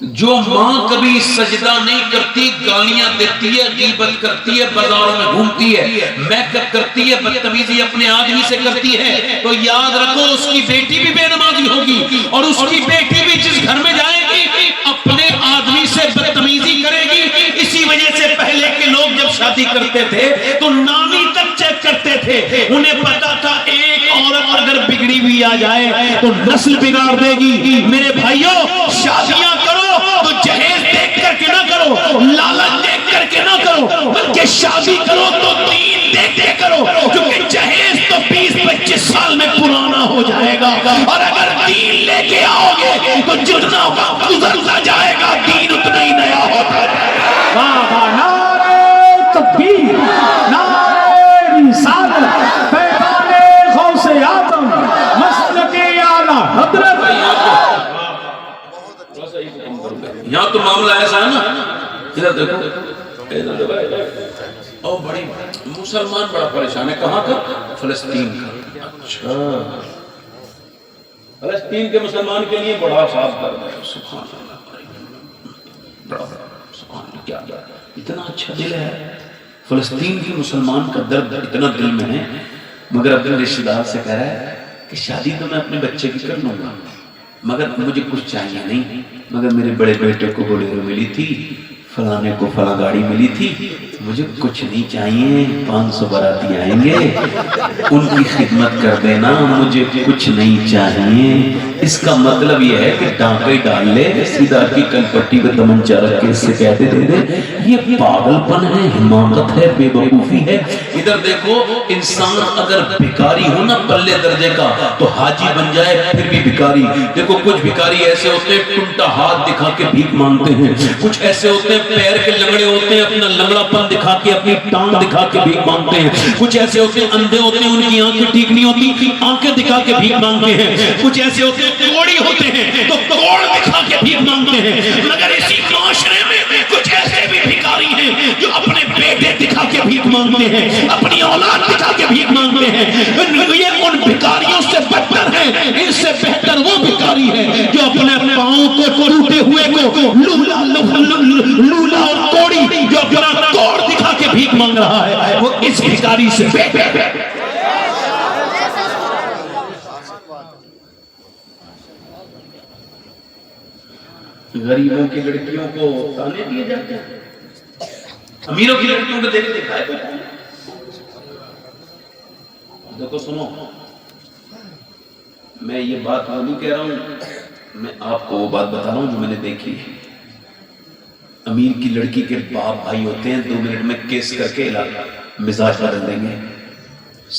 جو ماں کبھی سجدہ نہیں کرتی، گالیاں دیتی ہے، غیبت کرتی ہے، بازاروں میں گھومتی ہے، میک اپ کرتی ہے، بدتمیزی اپنے آدمی سے کرتی ہے، تو یاد رکھو اس کی بیٹی بھی بے نمازی ہوگی، اور اس کی بیٹی بھی جس گھر میں جائے گی اپنے آدمی سے بدتمیزی کرے گی۔ اسی وجہ سے پہلے کے لوگ جب شادی کرتے تھے تو نامی تک چیک کرتے تھے، انہیں پتا تھا ایک عورت اگر بگڑی ہوئی آ جائے تو نسل بگاڑ دے گی۔ میرے بھائیوں، شادیاں کرو تو جہیز دیکھ کر کے نہ کرو، لالچ دیکھ کر کے نہ کرو، بلکہ شادی کرو تو دین دیکھ کے کرو، کیونکہ جہیز تو 20-25 سال میں پرانا ہو جائے گا، اور اگر دین لے کے آؤ گے تو جتنا وقت گزرتا جائے گا دین اتنا ہی نیا ہوتا جائے گا۔ بابا نعرہ تکبیر، نعرہ رسالت، پیغام غوث اعظم، مسلک اعلیٰ حضرت۔ یہاں تو معاملہ ایسا ہے نا، ادھر دیکھو، اور بڑی مسلمان بڑا پریشان ہے، کہاں کا؟ فلسطین کا۔ اچھا، فلسطین کے مسلمان کے لیے بڑا صاحب درد ہے، سبحان اللہ، بڑا سبحان اللہ، کیا اتنا اچھا دل ہے فلسطین کے مسلمان کا، درد اتنا دل میں ہے، مگر اپنے رشتہ دار سے کہہ رہا ہے کہ شادی تو میں اپنے بچے کی کر لوں گا، مگر مجھے کچھ چاہیے نہیں، مگر میرے بڑے بیٹے کو بولیرو ملی تھی، فلانے کو فلاں گاڑی ملی تھی، مجھے کچھ نہیں چاہیے، 500 باراتی آئیں گے ان کی خدمت کر دینا، مجھے کچھ نہیں چاہیے۔ اس کا مطلب یہ ہے کہ ڈانکے ڈال لے، سیدھا کی کل پٹی پہ تمنچا رکھ کے اس سے کہتے دے دے، یہ پاگل پن ہے، حماقت ہے، بے وقوفی ہے۔ ادھر دیکھو، انسان اگر بھکاری ہو نا پلے درجے کا تو حاجی بن جائے پھر بھی بھکاری۔ دیکھو کچھ بھکاری ایسے ہوتے ہیں ٹنٹا ہاتھ دکھا کے بھیک مانگتے ہیں، کچھ ایسے ہوتے ہیں پیر کے لنگڑے ہوتے ہیں، اپنا لنگڑا پن دکھا کے اپنی ٹانگ دکھا کے بھیک مانگتے ہیں، کچھ ایسے ہوتے ہیں اندھے ہوتے ہیں، ان کی آنکھیں ٹھیک نہیں ہوتی، آنکھیں دکھا کے بھیک مانگتے ہیں، کچھ ایسے ہوتے ہیں کوڑی ہوتے ہیں تو کوڑ دکھا کے بھیک مانگتے ہیں۔ مگر اسی معاشرے میں کچھ ایسے بھی بھکاری ہیں جو اپنے بیٹے دکھا کے بھیک مانگتے ہیں، اپنی اولاد دکھا کے بھیک مانگتے ہیں۔ یہ ان بھکاریوں سے بدتر ہے، ان سے بہتر وہ بھکاری ہے جو اپنے پاؤں کو ٹوٹے ہوئے کو لولا اور کوڑی جو اپنا کوڑ دکھا کے بھیک مانگ رہا ہے، وہ اس بھکاری سے بہتر ہے۔ غریبوں کی لڑکیوں کو تانے دیے جاتے ہیں، امیروں کی لڑکیوں کو دیکھ دکھائے کوئی۔ دیکھو سنو، میں یہ بات وہ نہیں کہہ رہا ہوں، میں آپ کو وہ بات بتا رہا ہوں جو میں نے دیکھی ہے۔ امیر کی لڑکی کے باپ بھائی ہوتے ہیں، 2 منٹ میں کیس کر کے مزاج بدل دیں گے،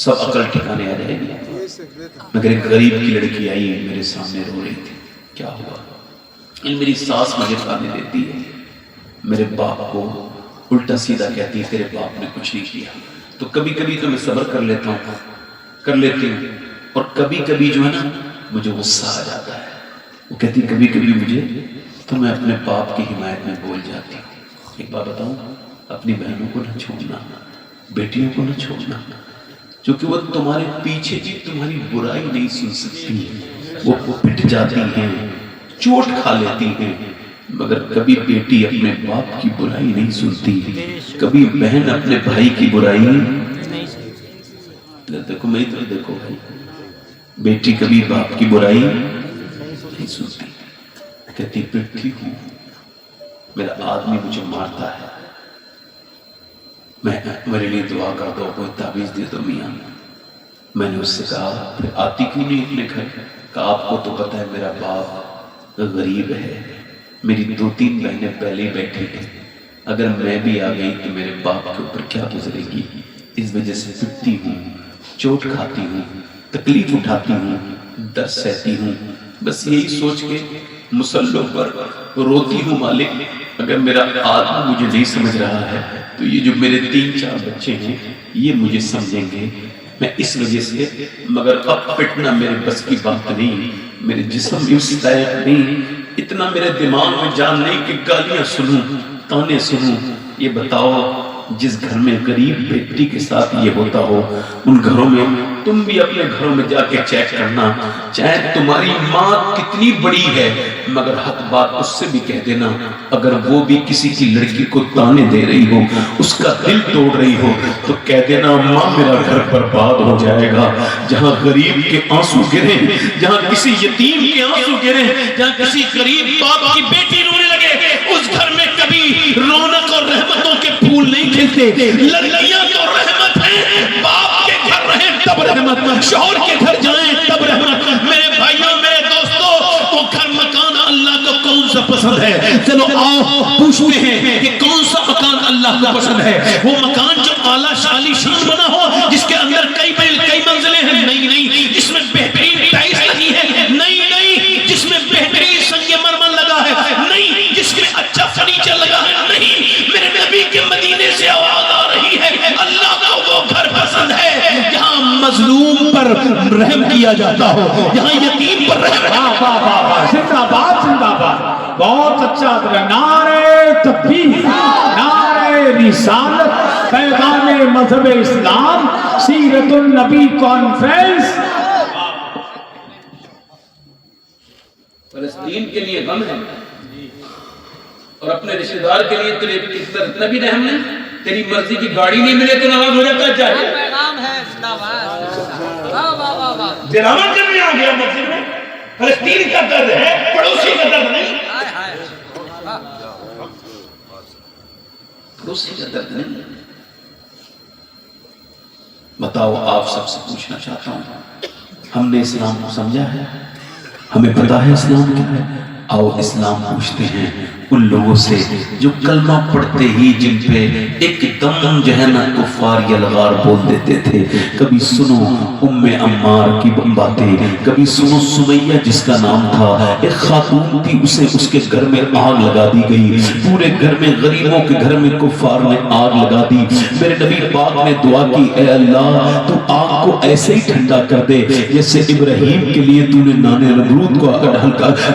سب عقل ٹھکانے آ جائے گی۔ مگر ایک غریب کی لڑکی آئی میرے سامنے رو رہی تھی، کیا ہوا؟ میری ساس مجھے تانے دیتی ہے، میرے باپ کو الٹا سیدھا کہتی ہے تیرے باپ نے کچھ نہیں کیا۔ تو کبھی کبھی تو میں صبر کر لیتا ہوں، کر لیتی ہوں، اور کبھی کبھی جو ہے نا مجھے غصہ آ جاتا ہے۔ وہ کہتی کبھی کبھی مجھے تو میں اپنے باپ کی حمایت میں بول جاتی ہوں۔ ایک بات بتاؤں، اپنی بہنوں کو نہ چھوڑنا، بیٹیوں کو نہ چھوڑنا، کیونکہ وہ تمہارے پیچھے بھی تمہاری برائی نہیں سن سکتی، وہ پٹ جاتی ہیں، چوٹ کھا لیتی ہیں، مگر کبھی بیٹی اپنے باپ کی برائی نہیں سنتی، کبھی بہن اپنے بھائی کی برائی نہیں سنتی۔ دیکھو میں تو دیکھو بھائی، بیٹی کبھی باپ کی برائی نہیں سنتی، کہتی پٹتی ہوں، میرا آدمی مجھے مارتا ہے، میرے لیے دعا کر دو، کوئی تعویذ دے دو میاں۔ میں نے اس سے کہا پھر آتی کیوں نہیں اپنے گھر؟ کہا آپ کو تو پتہ ہے میرا باپ غریب ہے، میری 2-3 بہنیں پہلے ہی بیٹھی ہیں، اگر میں بھی آ گئی تو میرے باپ کے اوپر کیا گزرے گی، اس وجہ سے پٹتی ہوں، چوٹ کھاتی ہوں، تکلیف اٹھاتی ہوں، درد سہتی ہوں، بس یہی سوچ کے مسلوں پر روتی ہوں مالک، اگر میرا آدمی مجھے نہیں سمجھ رہا ہے تو یہ جو میرے 3-4 بچے ہیں یہ مجھے سمجھیں گے، میں اس وجہ سے، مگر اب پٹنا میرے بس کی بات نہیں، میرے جسم بھی اس لائق نہیں، اتنا میرے دماغ میں جان نہیں کہ گالیاں سنوں، تانے سنوں۔ یہ بتاؤ جس گھر میں غریب بیٹی کے ساتھ یہ ہوتا ہو ان گھروں میں تم بھی اپنے گھروں میں جا کے چیک کرنا، چاہے تمہاری ماں کتنی بڑی ہے مگر حق بات اس سے بھی کہہ دینا، اگر وہ بھی کسی کی لڑکی کو تانے دے رہی ہو، اس کا دل توڑ رہی ہو تو کہہ دینا ماں میرا گھر برباد ہو جائے گا۔ جہاں غریب کے آنسو گرے، جہاں کسی یتیم کے آنسو گرے، جہاں کسی غریب باپ کی بیٹی رونے لگے، اس گھر میں کبھی رونق اور رحمتوں کے پھول نہیں کھلتے۔ لڑکیاں تو رحمت ہیں، باپ کے گھر رہیں تب رحمت، شوہر کے گھر جائیں تب رحمت۔ میرے بھائیوں میرے دوستوں، وہ گھر مکان اللہ کو کون سا پسند ہے؟ چلو آؤ پوچھتے ہیں کہ کون سا مکان اللہ کو پسند ہے؟ وہ مکان جو اعلیٰ شالی شان بنا ہو، جس کے اندر کئی منزلیں ہیں؟ نہیں۔ جس میں بہترین ٹائلس لگی ہے؟ نہیں۔ جس میں بہترین سنگ مرمر لگا ہے؟ نہیں۔ جس میں اچھا فرنیچر لگا ہے؟ نہیں۔ میرے نبی کے مدینے سے آواز آ رہی ہے، اللہ کو وہ گھر پسند ہے جہاں مظلوم پر رحم کیا جاتا ہو، جہاں یتیم پر رحم۔ زندہ باد زندہ باد، بہت اچھا۔ نعرہ تکبیر، نعرہ رسالت، پیغام مذہب اسلام، سیرت النبی کانفرنس۔ فلسطین کے لیے غم ہے اور اپنے رشتہ دار کے لیے تیرے اتنا بھی رحم نہیں۔ تیری مرضی کی گاڑی نہیں ملے تو ناراض ہو جاتا ہے۔ چاہیے پیغام ہے زندہ باد، واہ جراوت کرنے آ گیا مسجد میں۔ فلسطین کا درد ہے، پڑوسی کا درد نہیں۔ پڑوسی کا درد نہیں۔ بتاؤ، آپ سب سے پوچھنا چاہتا ہوں، ہم نے اسلام کو سمجھا ہے؟ ہمیں پتا ہے اسلام کیا ہے؟ آؤ اسلام پوچھتے ہیں ان لوگوں سے جو کلمہ پڑھتے ہی جن پہ ایک دم جو ہے نا کفار یلغار بول دیتے تھے۔ کبھی سنو ام عمار کی باتیں، کبھی سنو سمیہ جس کا نام تھا، ایک خاتون تھی، اسے اس کے گھر میں آگ لگا دی گئی، پورے گھر میں غریبوں کے گھر میں کفار نے آگ لگا دی۔ میرے نبی پاک نے دعا کی، اے اللہ تو آگ کو ایسے ہی ٹھنڈا کر دے جیسے ابراہیم کے لیے تو نے نانے نمرود کو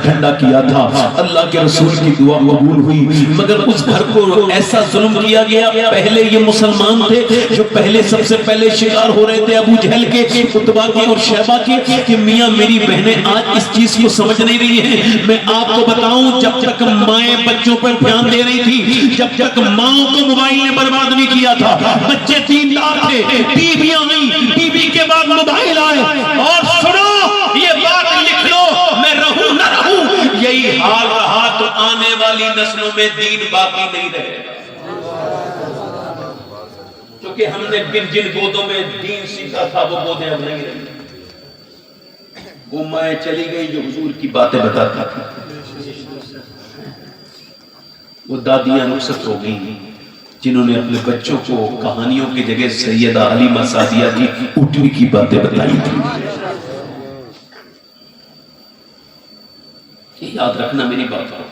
ٹھنڈا کیا تھا۔ اللہ کے رسول کی دعا قبول ہوئی، مگر اس گھر کو ایسا ظلم کیا گیا۔ پہلے یہ مسلمان تھے جو پہلے سب سے پہلے شکار ہو رہے تھے ابو جہل کے، عتبہ کے اور شیبہ کے، کہ میاں میری بہنیں آج اس چیز کو سمجھ نہیں رہی ہیں۔ میں آپ کو بتاؤں، جب تک مائیں بچوں پر دھیان دے رہی تھی، جب تک ماؤں کو موبائل نے برباد نہیں کیا تھا، بچے دیندار تھے، ٹی ویاں آئیں، ٹی وی کے بعد موبائل آئے، اور سنو یہ بات لکھ لو، میں رہوں نہ رہوں، یہی حال رہا تو آنے والی نسلوں میں دین باقی نہیں رہے گا۔ کیونکہ ہم نے جن گودوں میں دین سیکھا تھا وہ گودیں اب نہیں رہی۔ وہ مائیں چلی گئی جو حضور کی باتیں بتاتا تھا، وہ دادیاں رخصت ہو گئی جنہوں نے اپنے بچوں کو کہانیوں کی جگہ سیدہ حلیمہ سعدیہ کی اٹھوی کی باتیں بتائی تھی۔ یاد رکھنا میری بات کو،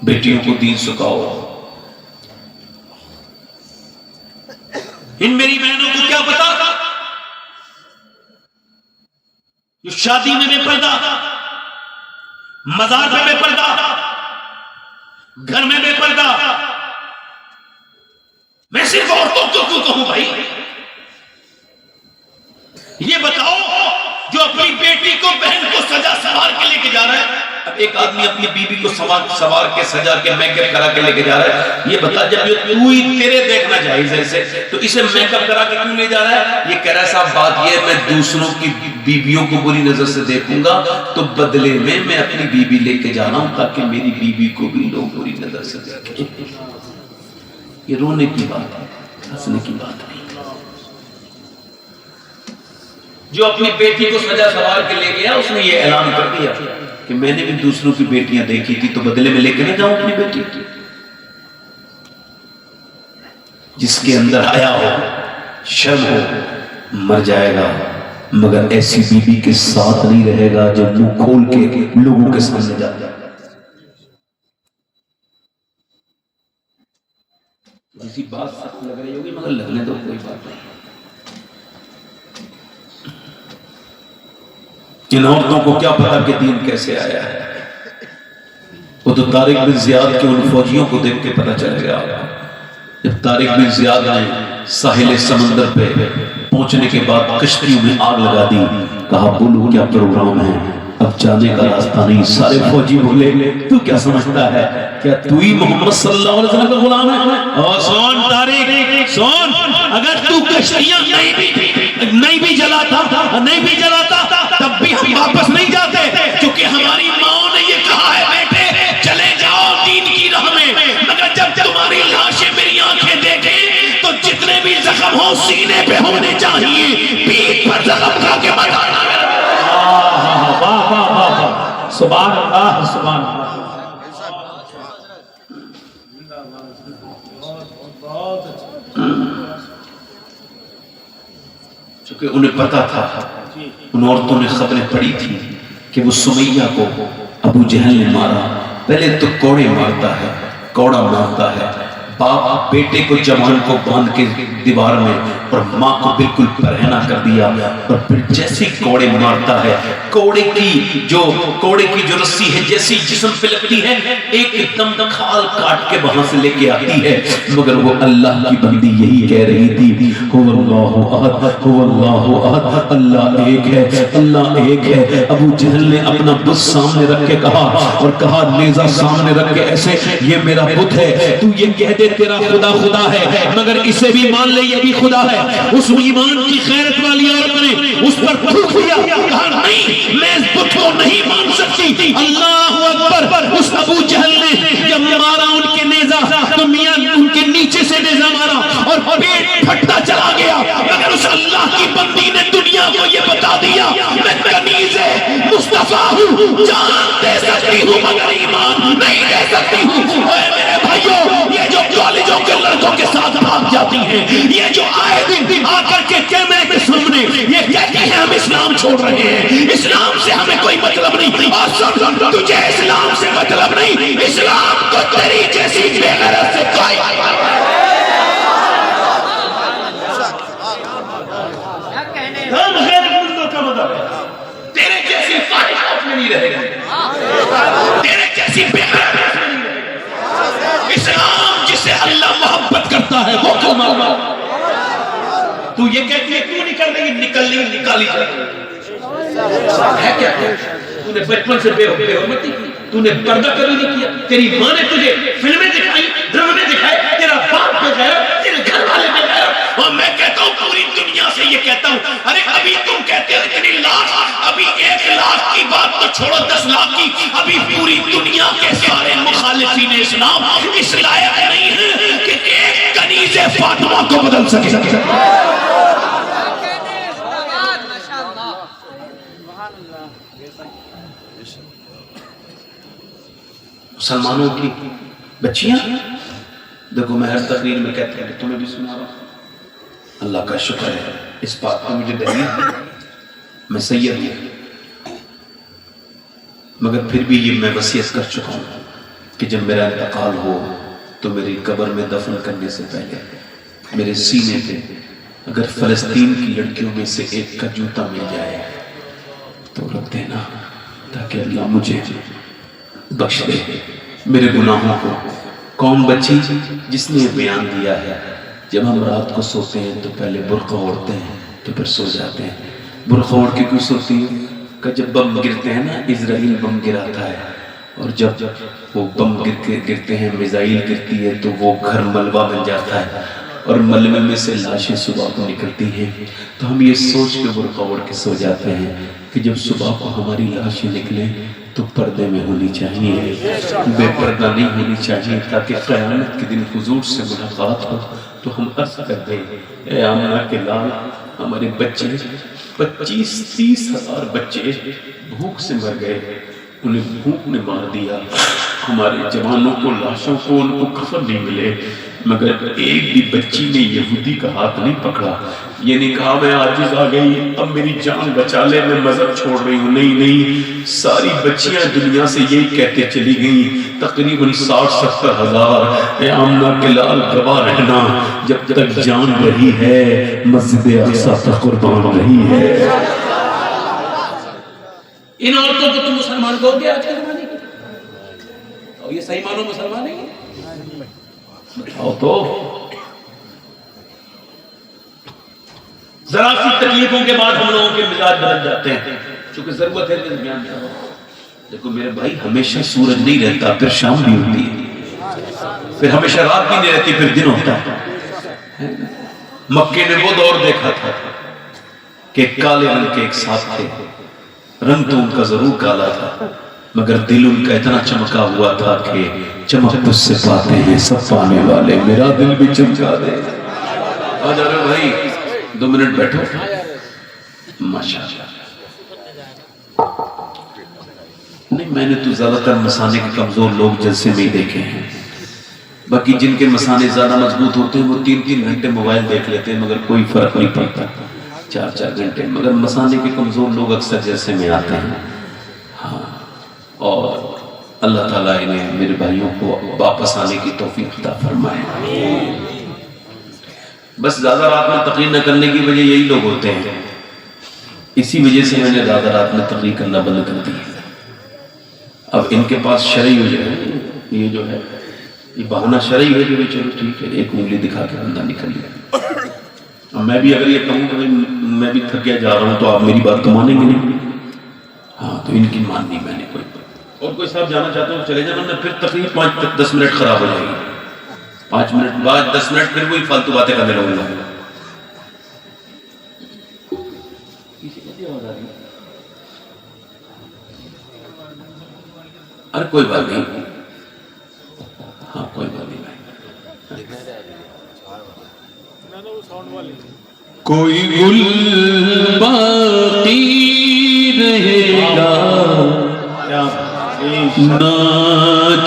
بیٹیوں کو دین سکھاؤ۔ ان میری بہنوں کو کیا پتا جو شادی میں بے پردہ، مزار پہ بے پردہ، گھر میں بے پردہ، میں صرف عورتوں کو کیوں کہوں بھائی؟ یہ بتاؤ جو اپنی بیٹی کو، بہن کو سجا سوار کے لے کے جا رہا ہے۔ اب ایک آدمی اپنی بیوی کو سوار کے سجا کے میک اپ کرا کے لے کے جا رہا ہے، یہ بتا جب یہ تو ہی تیرے دیکھنا جائز ہے تو اسے میک اپ کرا کے کیوں لے جا رہا ہے؟ یہ کہہ رہا ہے صاحب بات یہ ہے میں دوسروں کی بیویوں کو بری نظر سے دیکھوں گا تو بدلے میں اپنی بیوی لے کے جا رہا ہوں تاکہ میری بیوی کو بھی لوگ بری نظر سے دیکھیں۔ یہ رونے کی بات ہے، ہنسنے کی بات نہیں۔ جو اپنی بیٹی کو سجا سوار کے لے گیا اس نے یہ اعلان کر دیا کہ میں نے بھی دوسروں کی بیٹیاں دیکھی تھی تو بدلے میں لے کے نہ جاؤں اپنی بیٹی کی۔ جس کے اندر حیا ہو، شرم ہو، مر جائے گا، مگر ایسی بیوی کے ساتھ نہیں رہے گا جو منہ کھول کے لوگوں کے سامنے جاتا ہے۔ کسی بات سخت لگ رہی ہوگی مگر لگنے دو، کوئی بات نہیں۔ ان عورتوں کو کیا پتا کہ دین کیسے آیا ہے؟ وہ تو طارق بن زیاد کے ان فوجیوں کو دیکھ کے پتا چلے گا جب طارق بن زیاد نے ساحل سمندر پہ پہنچنے کے بعد کشتیوں میں آگ لگا دی، کہا بولو کیا پروگرام ہے، اب جانے کا راستہ نہیں۔ سارے فوجی بولے تو کیا سمجھتا ہے، کیا تو ہی محمد صلی اللہ علیہ وسلم کا غلام ہے؟ اور سون طارق سون، اگر تو کشتیاں نہیں بھی جلاتا تب بھی ہم واپس نہیں جاتے، کیونکہ ہماری ماں نے یہ کہا ہے بیٹے چلے جاؤ دین کی راہ میں، مگر جب تمہاری لاشیں میری آنکھیں دیکھیں تو جتنے بھی زخم ہو سینے پہ ہونے چاہیے، پیٹھ پر زخم کھا کے مت آنا۔ واہ واہ واہ واہ، سبحان اللہ سبحان اللہ۔ چونکہ انہیں پتا تھا، ان عورتوں نے خبریں پڑھی تھی کہ وہ سمیہ کو ابو جہل نے مارا۔ پہلے تو کوڑے مارتا ہے، کوڑا مارتا ہے، باپ بیٹے کو جوان کو باندھ کے دیوار میں اور ماں کو بالکل پرہنا کر دیا، اور پھر جیسے کوڑے مارتا ہے، کوڑے کی جو رسی ہے جیسی جسم پہ لگتی ہے، ایک دم کھال کاٹ کے وہاں سے لے کے آتی ہے، مگر وہ اللہ کی بندی یہی کہہ رہی تھی، هو اللہ احد هو اللہ احد، اللہ ایک ہے، اللہ ایک ہے۔ ابو جہل نے اپنا بت سامنے رکھ کے کہا، اور کہا نیزہ سامنے رکھ کے ایسے، یہ میرا بت ہے، تو یہ کہہ دے تیرا خدا خدا ہے، مگر اسے بھی مان لے یہ بھی خدا ہے۔ اس ایمان کی خیرت والی عورت نے اس پر تھوک دیا، کہا نہیں میں اس بت کو نہیں مان سکتی۔ اللہ اکبر۔ اس ابو جہل نے جب مارا ان کے نیزہ تو میاں ان کے نیچے سے نیزہ مارا اور پیٹ پھٹتا چلا گیا، مگر اس اللہ کی بندی نے دنیا کو یہ بتا دیا میں کنیز مصطفیٰ ہوں، جان دے سکتی ہوں مگر ایمان نہیں دے سکتی ہوں۔ اے میرے بھائیوں، یہ جو کالجوں کے لڑکوں کے ساتھ بھاگ جاتی ہیں، یہ جو آئے دن آ کر کے کیمرے کے سامنے یہ کہتی ہیں ہم اسلام چھوڑ رہے ہیں، اسلام سے ہمیں کوئی مطلب نہیں، اور سن تجھے اسلام سے مطلب نہیں، اسلام کو تیری جیسی بے غیرت سے کوئی ہم غیر مندوں کا مطلب ہے، تیرے جیسی خواہشات میں نہیں رہے گا، تیرے جیسی بے غیرت میں نہیں رہے گا۔ اسلام جسے اللہ محبت کرتا ہے وہ کیوں مانگا؟ تو یہ کہتی ہے کیوں نکل رہی، نکالی ہے کیا؟ تو نے بچپن سے بے حرمتی کی، تو نے پردہ کبھی نہیں کیا، تیری ماں نے تجھے فلمیں دکھائی، ڈرامے دکھائے، تیرا باپ بے غیرت، تیرے گھر والے بے غیرت، اور میں کہتا ہوں پوری دنیا سے یہ کہتا ہوں، ارے ابھی تم کہتے ہو اتنی لاکھ، ابھی 1 لاکھ کی بات تو چھوڑو 10 لاکھ کی، ابھی پوری دنیا کے سارے مخالفین اسلام اس لائق نہیں ہیں کہ ایک کنیز فاطمہ کو بدل سکے۔ مسلمانوں کی بچیاں، دیکھو میں ہر تقریر میں کہتا ہوں کہ تمہیں بھی سنا رہا ہوں، اللہ کا شکر ہے اس بات کو مجھے دلیل ہے، میں سید ہوں، مگر پھر بھی یہ میں وصیت کر چکا ہوں کہ جب میرا انتقال ہو تو میری قبر میں دفن کرنے سے پہلے میرے سینے پہ اگر فلسطین کی لڑکیوں میں سے ایک کا جوتا مل جائے تو رکھ دینا، تاکہ اللہ مجھے بخش دے میرے گناہوں کو۔ کون بچی جس نے بیان دیا ہے جب ہم رات کو سوتے ہیں تو پہلے برقع اوڑھتے ہیں تو پھر سو جاتے ہیں، برقع اوڑھ کے کیوں سوتی ہے کہ جب بم گرتے ہیں نا، اسرائیل بم گراتا ہے، اور جب وہ بم گرتے ہیں، میزائل گرتی ہے تو وہ گھر ملبہ بن جاتا ہے، اور ملبے میں سے لاشیں صبح کو نکلتی ہیں، تو ہم یہ سوچ کے برقع اوڑھ کے سو جاتے ہیں کہ جب صبح کو ہماری لاشیں نکلیں تو پردے میں ہونی چاہیے، بے پردہ نہیں ہونی چاہیے، تاکہ قیامت کے دن حضور سے ملاقات ہو تو ہم عرض کر دیں اے آمنہ کے لال، ہمارے بچے 25-30 ہزار بچے بھوک سے مر گئے، انہیں بھوک نے مار دیا، ہمارے جوانوں کو لاشوں کو ان کو کفن نہیں ملے، مگر ایک بھی بچی نے یہودی کا ہاتھ نہیں پکڑا، یہ نہیں کہا میں عاجز آ گئی اب میری جان بچا لے میں مذہب چھوڑ رہی ہوں، نہیں، ساری بچیاں دنیا سے یہی کہتے چلی گئیں، تقریباً 60-70 ہزار۔ اے آمنہ کے لال گواہ رہنا، جب تک جان رہی ہے مسجد اقصی تک قربان رہی ہے۔ ان عورتوں کو تم مسلمان کہو گے آج کے زمانے کی؟ اور یہ صحیح معنوں مسلمان نہیں ہے؟ بتاؤ تو ذرا سی تکلیفوں کے بعد ہم لوگوں کے مزاج بدل جاتے ہیں، چونکہ ضرورت ہے کہ بیان کرو۔ دیکھو میرے بھائی، ہمیشہ سورج نہیں رہتا، پھر شام بھی ہوتی ہے، پھر ہمیشہ رات بھی نہیں رہتی، پھر دن ہوتا ہے۔ مکے نے وہ دور دیکھا تھا کہ کالے رنگ کے ایک ساتھ تھے، رنگ تو ان کا ضرور کالا تھا مگر دل ان کا اتنا چمکا ہوا تھا کہ چمک تجھ سے پاتے ہیں سب پانے والے، میرا دل بھی چمکا دے۔ آ جا رہے بھائی، 2 منٹ بیٹھو۔ ماشاءاللہ، نہیں میں نے تو زیادہ تر مسانے کے کمزور لوگ جلسے میں ہی دیکھے ہیں، باقی جن کے مسانے زیادہ مضبوط ہوتے ہیں وہ 3-3 گھنٹے موبائل دیکھ لیتے ہیں مگر کوئی فرق نہیں پڑتا، 4-4 گھنٹے، مگر مسانے کے کمزور لوگ اکثر جلسے میں آتے ہیں۔ ہاں، اور اللہ تعالیٰ انہیں میرے بھائیوں کو واپس آنے کی توفیق عطا فرمائے۔ بس زیادہ رات میں تقریر نہ کرنے کی وجہ یہی لوگ ہوتے ہیں، اسی وجہ سے میں نے زیادہ رات میں تقریر کرنا بند کر دی۔ اب ان کے پاس شرعی ہو جائے، یہ جو ہے یہ بہانہ شرعی ہے کہ چلو ٹھیک ہے، ایک انگلی دکھا کے بندہ نکل گیا۔ اب میں بھی اگر یہ کہوں کہ میں بھی تھک گیا جا رہا ہوں تو آپ میری بات تو مانیں گے نہیں؟ ہاں، تو ان کی ماننی میں نے کوئی، اور کوئی صاحب جانا چاہتے ہو چلے جانا، پھر تقریر 5-10 منٹ خراب ہو جائے گی، 5 منٹ بعد 10 منٹ پھر وہی فالتو باتیں کرنے لگوں گا۔ ارے کوئی بات نہیں، ہاں کوئی بات نہیں بھائی۔ کوئی گل باقی رہے گا نہ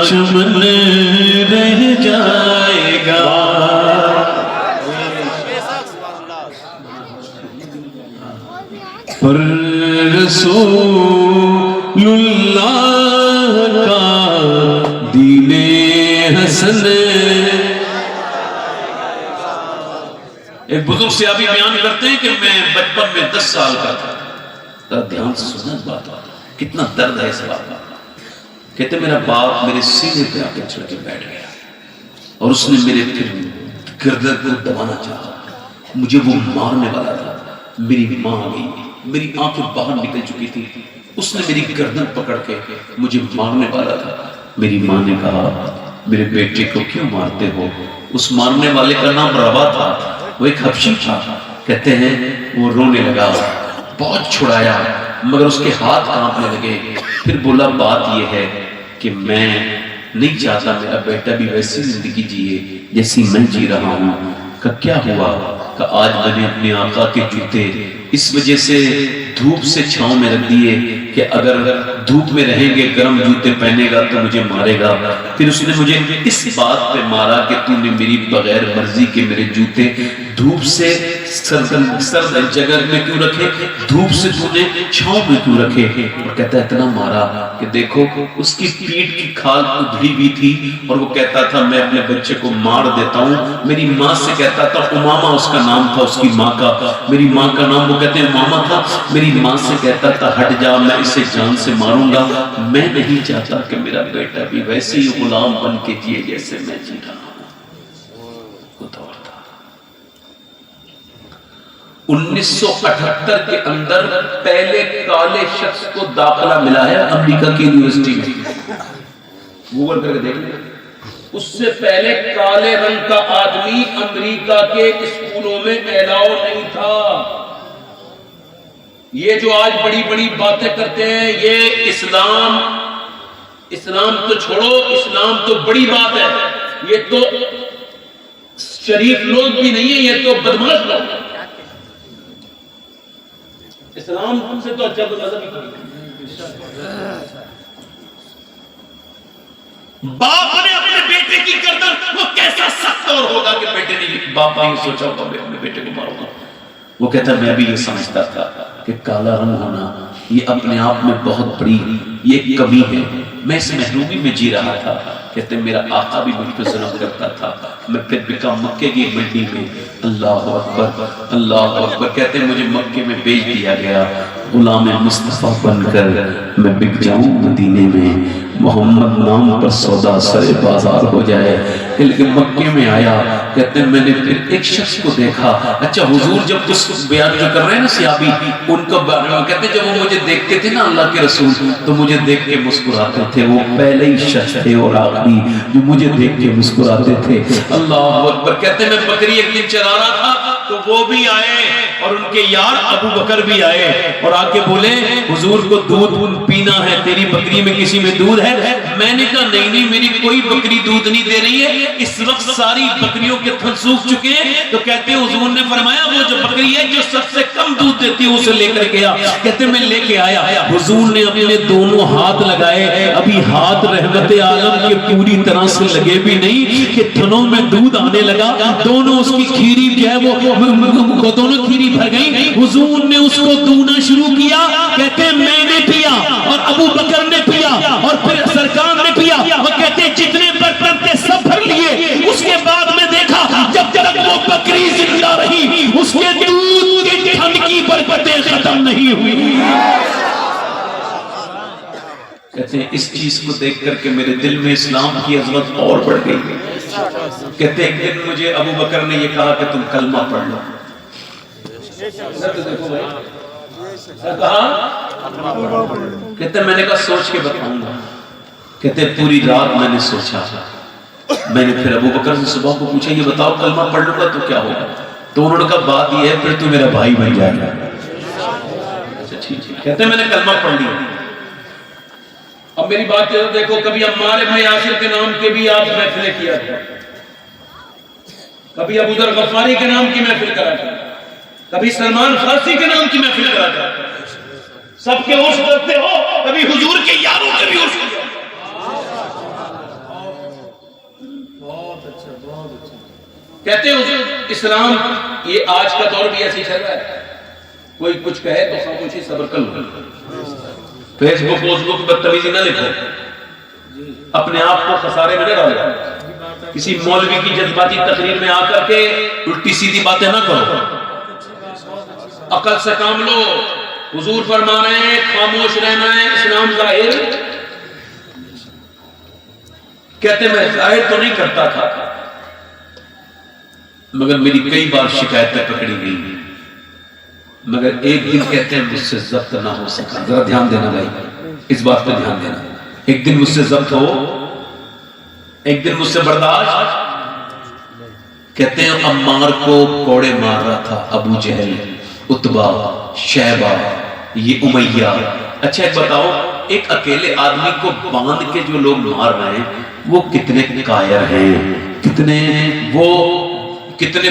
چمن رہ جائے گا، پر رسول اللہ کا دین حسن۔ ایک بزرگ صحابی بیان کرتے ہیں کہ میں بچپن میں 10 سال کا تھا، دھیان سے سننا بات، کتنا درد ہے اس بات کا۔ کہتے میرا باپ میرے سینے پہ آ کے چڑھ کے بیٹھ گیا اور اس نے میرے پھر گردن کو دبانا چاہا، مجھے وہ مارنے والا تھا۔ میری ماں آ گئی، میری آنکھیں باہر نکل چکی تھی، اس نے میری گردن پکڑ کے مجھے مارنے والا تھا۔ میری ماں نے کہا میرے بیٹے کو کیوں مارتے ہو؟ اس مارنے والے کا نام روا تھا، وہ ایک حبشی تھا۔ کہتے ہیں وہ رونے لگا، بہت چھڑایا مگر اس کے ہاتھ کانپنے لگے، پھر بولا بات یہ ہے کہ میں نہیں چاہتا میرا بیٹا بھی ویسی زندگی جیے جیسی میں جی رہا ہوں۔ کہ کیا ہوا؟ کہ آج میں نے اپنے آقا کے جوتے اس وجہ سے دھوپ سے چھاؤں میں رکھ دیے کہ اگر دھوپ میں رہیں گے گرم جوتے پہنے گا تو مجھے مارے گا۔ پھر اس نے مجھے اس بات پہ مارا کہ تو نے میری بغیر مرضی کے میرے جوتے دھوپ سے سرد جگہ میں کیوں رکھے، دھوپ سے تو نے چھاؤں میں کیوں رکھے؟ اور کہتا ہے اتنا مارا کہ دیکھو اس کی پیٹ کی کھال ادھری بھی تھی، اور وہ کہتا تھا میں اپنے بچے کو مار دیتا ہوں۔ میری ماں سے کہتا تھا، امامہ اس کا نام تھا اس کی ماں کا، میری ماں کا نام وہ کہتے ہیں امامہ تھا۔ میری ماں سے کہتا تھا ہٹ جا، میں اسے جان سے ماروں گا، میں نہیں چاہتا کہ میرا بیٹا بھی ویسے ہی غلام بن کے جیے جیسے میں جی رہا ہوں۔ 1978 کے اندر پہلے کالے شخص کو داخلہ ملا ہے امریکہ کی یونیورسٹی میں، گوگل کر کے دیکھ لیں۔ اس سے پہلے کالے رنگ کا آدمی امریکہ کے اسکولوں میں الاؤ نہیں تھا۔ یہ جو آج بڑی بڑی باتیں کرتے ہیں، یہ اسلام تو چھوڑو، اسلام تو بڑی بات ہے، یہ تو شریف لوگ بھی نہیں ہیں، یہ تو بدمعاش لوگ ہیں۔ اسلام تم سے تو اچھا تو مذہب ہی کوئی۔ باپ نے اپنے بیٹے کی گردن، وہ کیسا سخت اور ہوگا کہ بیٹے نے باپ نے سوچا ہوگا میں اپنے بیٹے کو ماروں گا۔ وہ کہتا میں بھی یہ سمجھتا تھا کہ کالا رنگ ہونا یہ اپنے آپ میں بہت بڑی یہ کمی ہے، میں اس محرومی میں جی رہا تھا۔ کہتے میرا آقا بھی مجھ پہ ظلم کرتا تھا، میں پھر بکا مکے کی منڈی میں، اللہ اکبر اللہ اکبر، کہتے مجھے مکے میں بیچ دیا گیا، غلام مصطفیٰ بن کر میں بک جاؤں مدینے میں، محمد نام پر سودا سرے بازار ہو جائے. لیکن مکے میں آیا, کہتے ہیں میں نے پھر ایک شخص کو دیکھا. اچھا حضور جب اس بیان جو کر رہے ہیں نا صحابی, ان کا کہتے ہیں جب وہ مجھے دیکھتے تھے نا اللہ کے رسول, تو مجھے دیکھ کے مسکراتے تھے. وہ پہلے ہی شخص تھے اور آخری جو مجھے دیکھ کے مسکراتے تھے. اللہ اکبر. کہتے ہیں میں بکری ایک دن چرا رہا تھا تو وہ بھی آئے اور ان کے یار ابو بکر بھی آئے اور آ کے بولے حضور کو دودھ پینا ہے, تیری بکری میں کسی میں دودھ ہے؟ میں نے کہا نہیں میری کوئی بکری دودھ نہیں دے رہی ہے, اس وقت ساری بکریوں کے تھن سوکھ چکے ہیں. تو کہتے ہیں حضور نے فرمایا وہ جو بکری ہے جو سب سے کم دودھ دیتی ہے اسے لے کر کے آ. کہتے ہیں میں لے کے آیا. حضور نے اپنے دونوں ہاتھ لگائے, ابھی ہاتھ رحمت عالم کے پوری طرح سے لگے بھی نہیں کہ تھنوں میں دودھ آنے لگا. دونوں اس کی کھیری جو ہے وہ دونوں کھیری بھر گئی. حضور نے اس کو دونا شروع کیا. کہتے ہیں میں نے پیا اور ابو بکر نے پیا اور پھر سرکار نے پیا. اور کہتے ہیں جتنے برتن تھے سب بھر لیے. اس کے بعد میں دیکھا جب تک وہ بکری زندہ رہی اس کے دودھ کے ٹھن کی برکتیں ختم نہیں ہوئی. کہتے ہیں اس چیز کو دیکھ کر کے میرے دل میں اسلام کی عظمت اور بڑھ گئی. کہتے ہیں ایک دن مجھے ابو بکر نے یہ کہا کہ تم کلمہ پڑھ لو. کہتے ہیں میں نے کہا سوچ کے بتاؤں گا. کہتے ہیں پوری رات میں نے سوچا. میں نے پھر ابو بکر سے صبح کو پوچھا یہ بتاؤ کلمہ پڑھ لوں گا تو کیا ہوگا؟ تو انہوں نے کہا بات یہ ہے پھر تو میرا بھائی بن جائے گا. کہتے ہیں میں نے کلمہ پڑھ لیا. اب میری بات دیکھو, کبھی عمار ابن یاسر کے نام کے بھی آپ محفلیں کیا تھا, کبھی ابو ذر غفاری کے نام کی محفل کرا تھا, کبھی سلمان فارسی کے نام کی محفل کرا تھا. سب کے عرس کرتے ہو, کبھی حضور کے یاروں کے بھی عرس کرتے ہو. کہتے ہیں حضور اسلام یہ آج کا دور بھی ایسے چل رہا ہے, کوئی کچھ کہے تو خاموشی صبر کر لو. فیس بک بدتمیزی نہ لکھو, اپنے آپ کو خسارے میں نہ ڈالو. کسی مولوی کی جذباتی تقریر میں آ کر کے الٹی سیدھی باتیں نہ کرو. عقل سے کام لو. حضور فرما رہے ہیں خاموش رہنا ہے. اسلام ظاہر, کہتے میں ظاہر تو نہیں کرتا تھا مگر میری کئی بار شکایتیں پکڑی گئی, مگر ایک دن کہتے ہیں مجھ سے ضبط نہ ہو سکا. ذرا دھیان دینا بھائی, اس بات پہ دھیان دینا. ایک دن مجھ سے ضبط ہو, ایک دن مجھ سے برداشت. کہتے ہیں عمار کو کوڑے مار رہا تھا ابو جہل, عتبہ, شیبہ, یہ امیہ. اچھا ایک بتاؤ, ایک اکیلے آدمی کو باندھ کے جو لوگ مار رہے ہیں وہ کتنے کائر ہیں, کتنے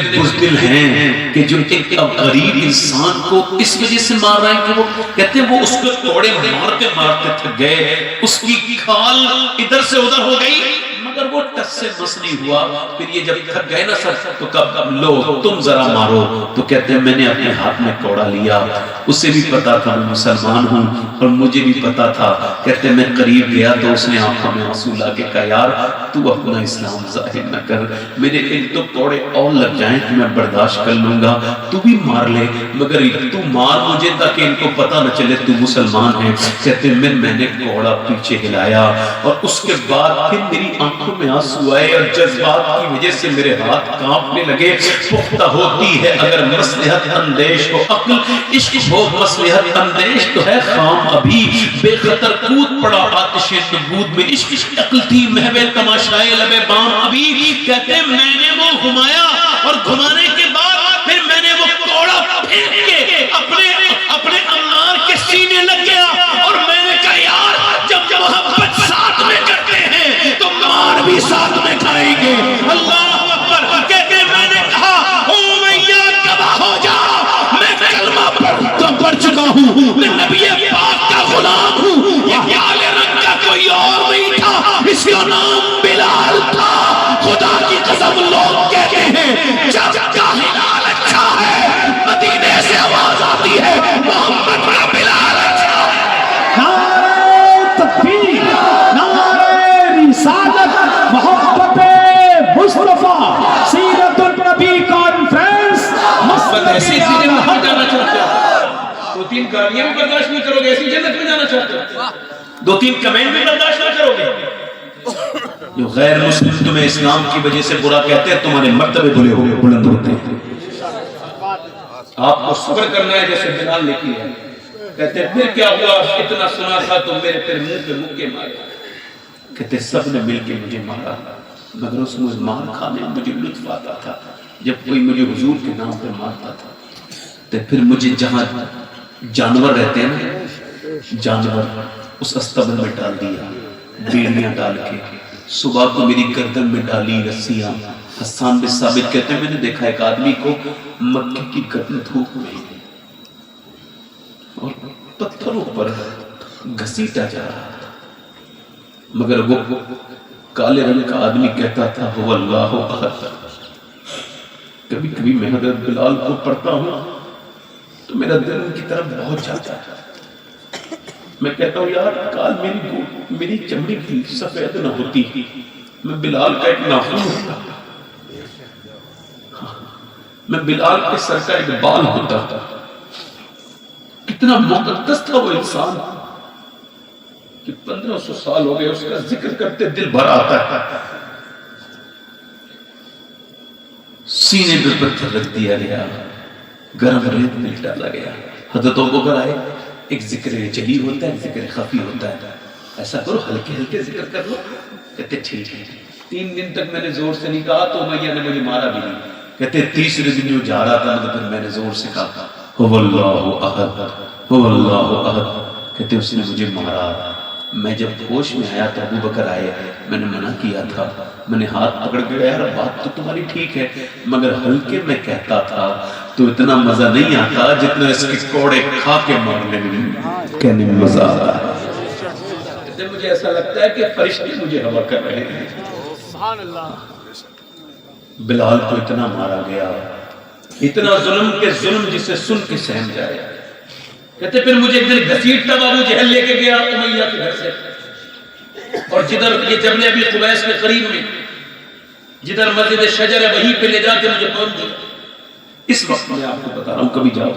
بزدل ہیں کہ جو ایک غریب انسان کو اس وجہ سے مار رہے ہیں کہ وہ کہتے ہیں وہ اس کو کوڑے مارتے مارتے تھک گئے, اس کی کھال ادھر سے ادھر ہو گئی مگر وہ ٹس سے مس نہیں ہوا. پھر یہ جب تھک گئے نا سر تو کب لو تم ذرا مارو. تو کہتے ہیں میں نے اپنے ہاتھ میں کوڑا لیا. اسے بھی پتا تھا میں مسلمان ہوں اور مجھے بھی پتا تھا. کہتے ہیں میں قریب گیا تو اس نے آنکھوں میں آنسو لا کے کہا یار تو اپنا اسلام ظاہر نہ کر, میرے ایک دو کوڑے اور لگ جائیں کہ میں برداشت کر لوں گا, تو بھی مار لے مگر تو مار مجھے تاکہ ان کو پتا نہ چلے تو مسلمان ہے. کہتے ہیں میں نے کوڑا پیچھے ہلایا اور اس کے بعد پھر میری آنکھوں میں آنسو آئے اور جذبات کی وجہ سے میرے ہاتھ کانپنے لگے. پختہ ہوتی ہے اگر مصلحت اندیش ہو عقل, عشق ہو مصلحت اندیش تو ہے خام ابھی, بے خطر کود پڑا آتش نبود میں عشق, عقل تھی محو تماشائے لبے بام ابھی. کہتے ہیں میں نے وہ گھمایا اور گھمانے کے بعد پھر میں نے وہ کوڑا پھینک کے اپنے عمار کے سینے لگ گیا اور میں نے کہا یار جب محبت ساتھ میں کرتے ہیں تو مار بھی ساتھ میں کھائیں گے. اللہ اکبر. کہتے ہیں میں نے کہا امیہ گواہ ہو جا, میں کلمہ پڑھ چکا ہوں, میں نبی پاک کا غلام ہوں. یہ کالے رنگ کا کوئی اور نہیں تھا, اس کا نام بلال تھا. خدا کی قسم لوگ کہتے ہیں جب کا ہلال اچھا ہے مدینے سے آواز آتی ہے محمد کا بلال اچھا ہے. نعرہ تکبیر, نعرہ رسالت, محبت مصطفیٰ, سیرت النبی کانفرنس. ایسی جنت میں جانا چاہتے ہو, دو تین گالیاں بھی برداشت نہیں کرو گے, ایسی جنت میں جانا چاہتے ہو. دو تین کمنٹ بھی برداشت نہ کرو گے. جو غیر مسلم تمہیں اسلام کی وجہ سے برا کہتے ہیں تمہارے مرتبے بلند ہوتے ہیں. آپ کو صبر کرنا ہے جیسے بلال نے کیا. کہتے ہیں پھر کیا ہوا؟ اتنا سنا تھا تو میرے پھر منہ پہ مکے مارے. کہتے سب نے مل کے مجھے مارا مگر اس میں مار کھانے میں مجھے لطف آتا تھا جب کوئی مجھے حضور کے نام پہ مارتا تھا. تو پھر مجھے جہاں جانور رہتے ہیں نا جانور اس استبل میں ڈال دیا بیڑیاں ڈال کے. صبح کو میری گردن میں ڈالی رسیاں. حسان بن ثابت کہتے ہیں میں نے دیکھا ایک آدمی کو مکے کی گرم دھوپ میں اور پتھروں پر گھسیٹا جا رہا تھا مگر وہ کالے رنگ کا آدمی کہتا تھا هو اللہ احد. کبھی کبھی میں حضرت بلال کو پڑھتا ہوں تو میرا دل ان کی طرف بہت جاتا ہے. میں کہتا ہوں یار کال میری چمڑی کی سفید نہ ہوتی میں بلال کا ایک ناخن ہوتا میں بلال کے سر کا ایک بال ہوتا تھا. کتنا مقدس تھا وہ انسان کہ 1500 سال ہو گئے اس کا ذکر کرتے دل بھر آتا ہے. سینے پہ پتھر رکھ دیا گیا گرم ریت میں ڈالا گیا. حضرت ابوبکر آئے ایک ذکر جلی ہوتا ہے ایک ذکر خفی ہوتا ہے. ایسا کرو ہلکے ہلکے ذکر کر لو. کہتے ٹھیک ہے. 3 دن تک میں نے زور سے نہیں کہا تو امیہ نے مجھے مارا بھی نہیں. کہتے تیسرے دن جو جا رہا تھا تو پھر میں نے زور سے کہا هو اللہ احد هو اللہ احد. کہتے اس نے مجھے مارا. میں جب ہوش میں آیا تو ابوبکر آئے. میں نے منع کیا تھا میں نے ہاتھ پکڑ کے یار بات تو تمہاری ٹھیک ہے مگر ہلکے میں کہتا تھا تو اتنا مزہ نہیں آتا جتنا اس کے کوڑے کھا کے مارنے میں کہنے میں مزہ آتا ہے. مجھے ایسا لگتا ہے کہ فرشتے مجھے ہوا کر رہے ہیں. سبحان اللہ. بلال کو اتنا مارا گیا اتنا ظلم کے ظلم جسے سن کے سہم جائے. کہتے پھر مجھے ایک دن گھسیٹتا ابو جہل لے کے گیا امیہ کے گھر سے اور جدھر یہ جبل ابی قبیس کے قریب میں جدھر مسجد شجر ہے وہیں پہ لے جا کے مجھے پہنچ دیا. اس وقت میں آپ کو بتا رہا ہوں کبھی جاؤ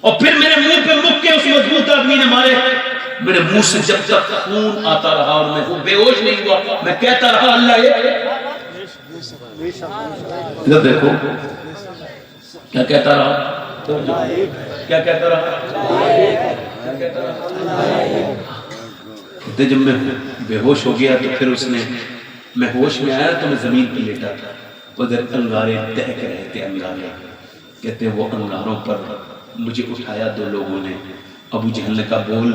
اور پھر میرے منہ پہ مکے اس مضبوط آدمی نے مارے. میرے منہ سے جب تک خون آتا رہا اور میں بے ہوش نہیں ہوا میں کہتا رہا اللہ یہ ادھر دیکھو کیا کہتا رہا کیا کہتا رہا جب میں بے ہوش ہو گیا تو پھر اس نے میں ہوش میں آیا تو میں زمین پہ لیٹا تھا. ادھر انگارے دہک رہے تھے انگارے. کہتے وہ انگاروں پر مجھے اٹھایا 2 لوگوں نے. ابو جہل نے کہا بول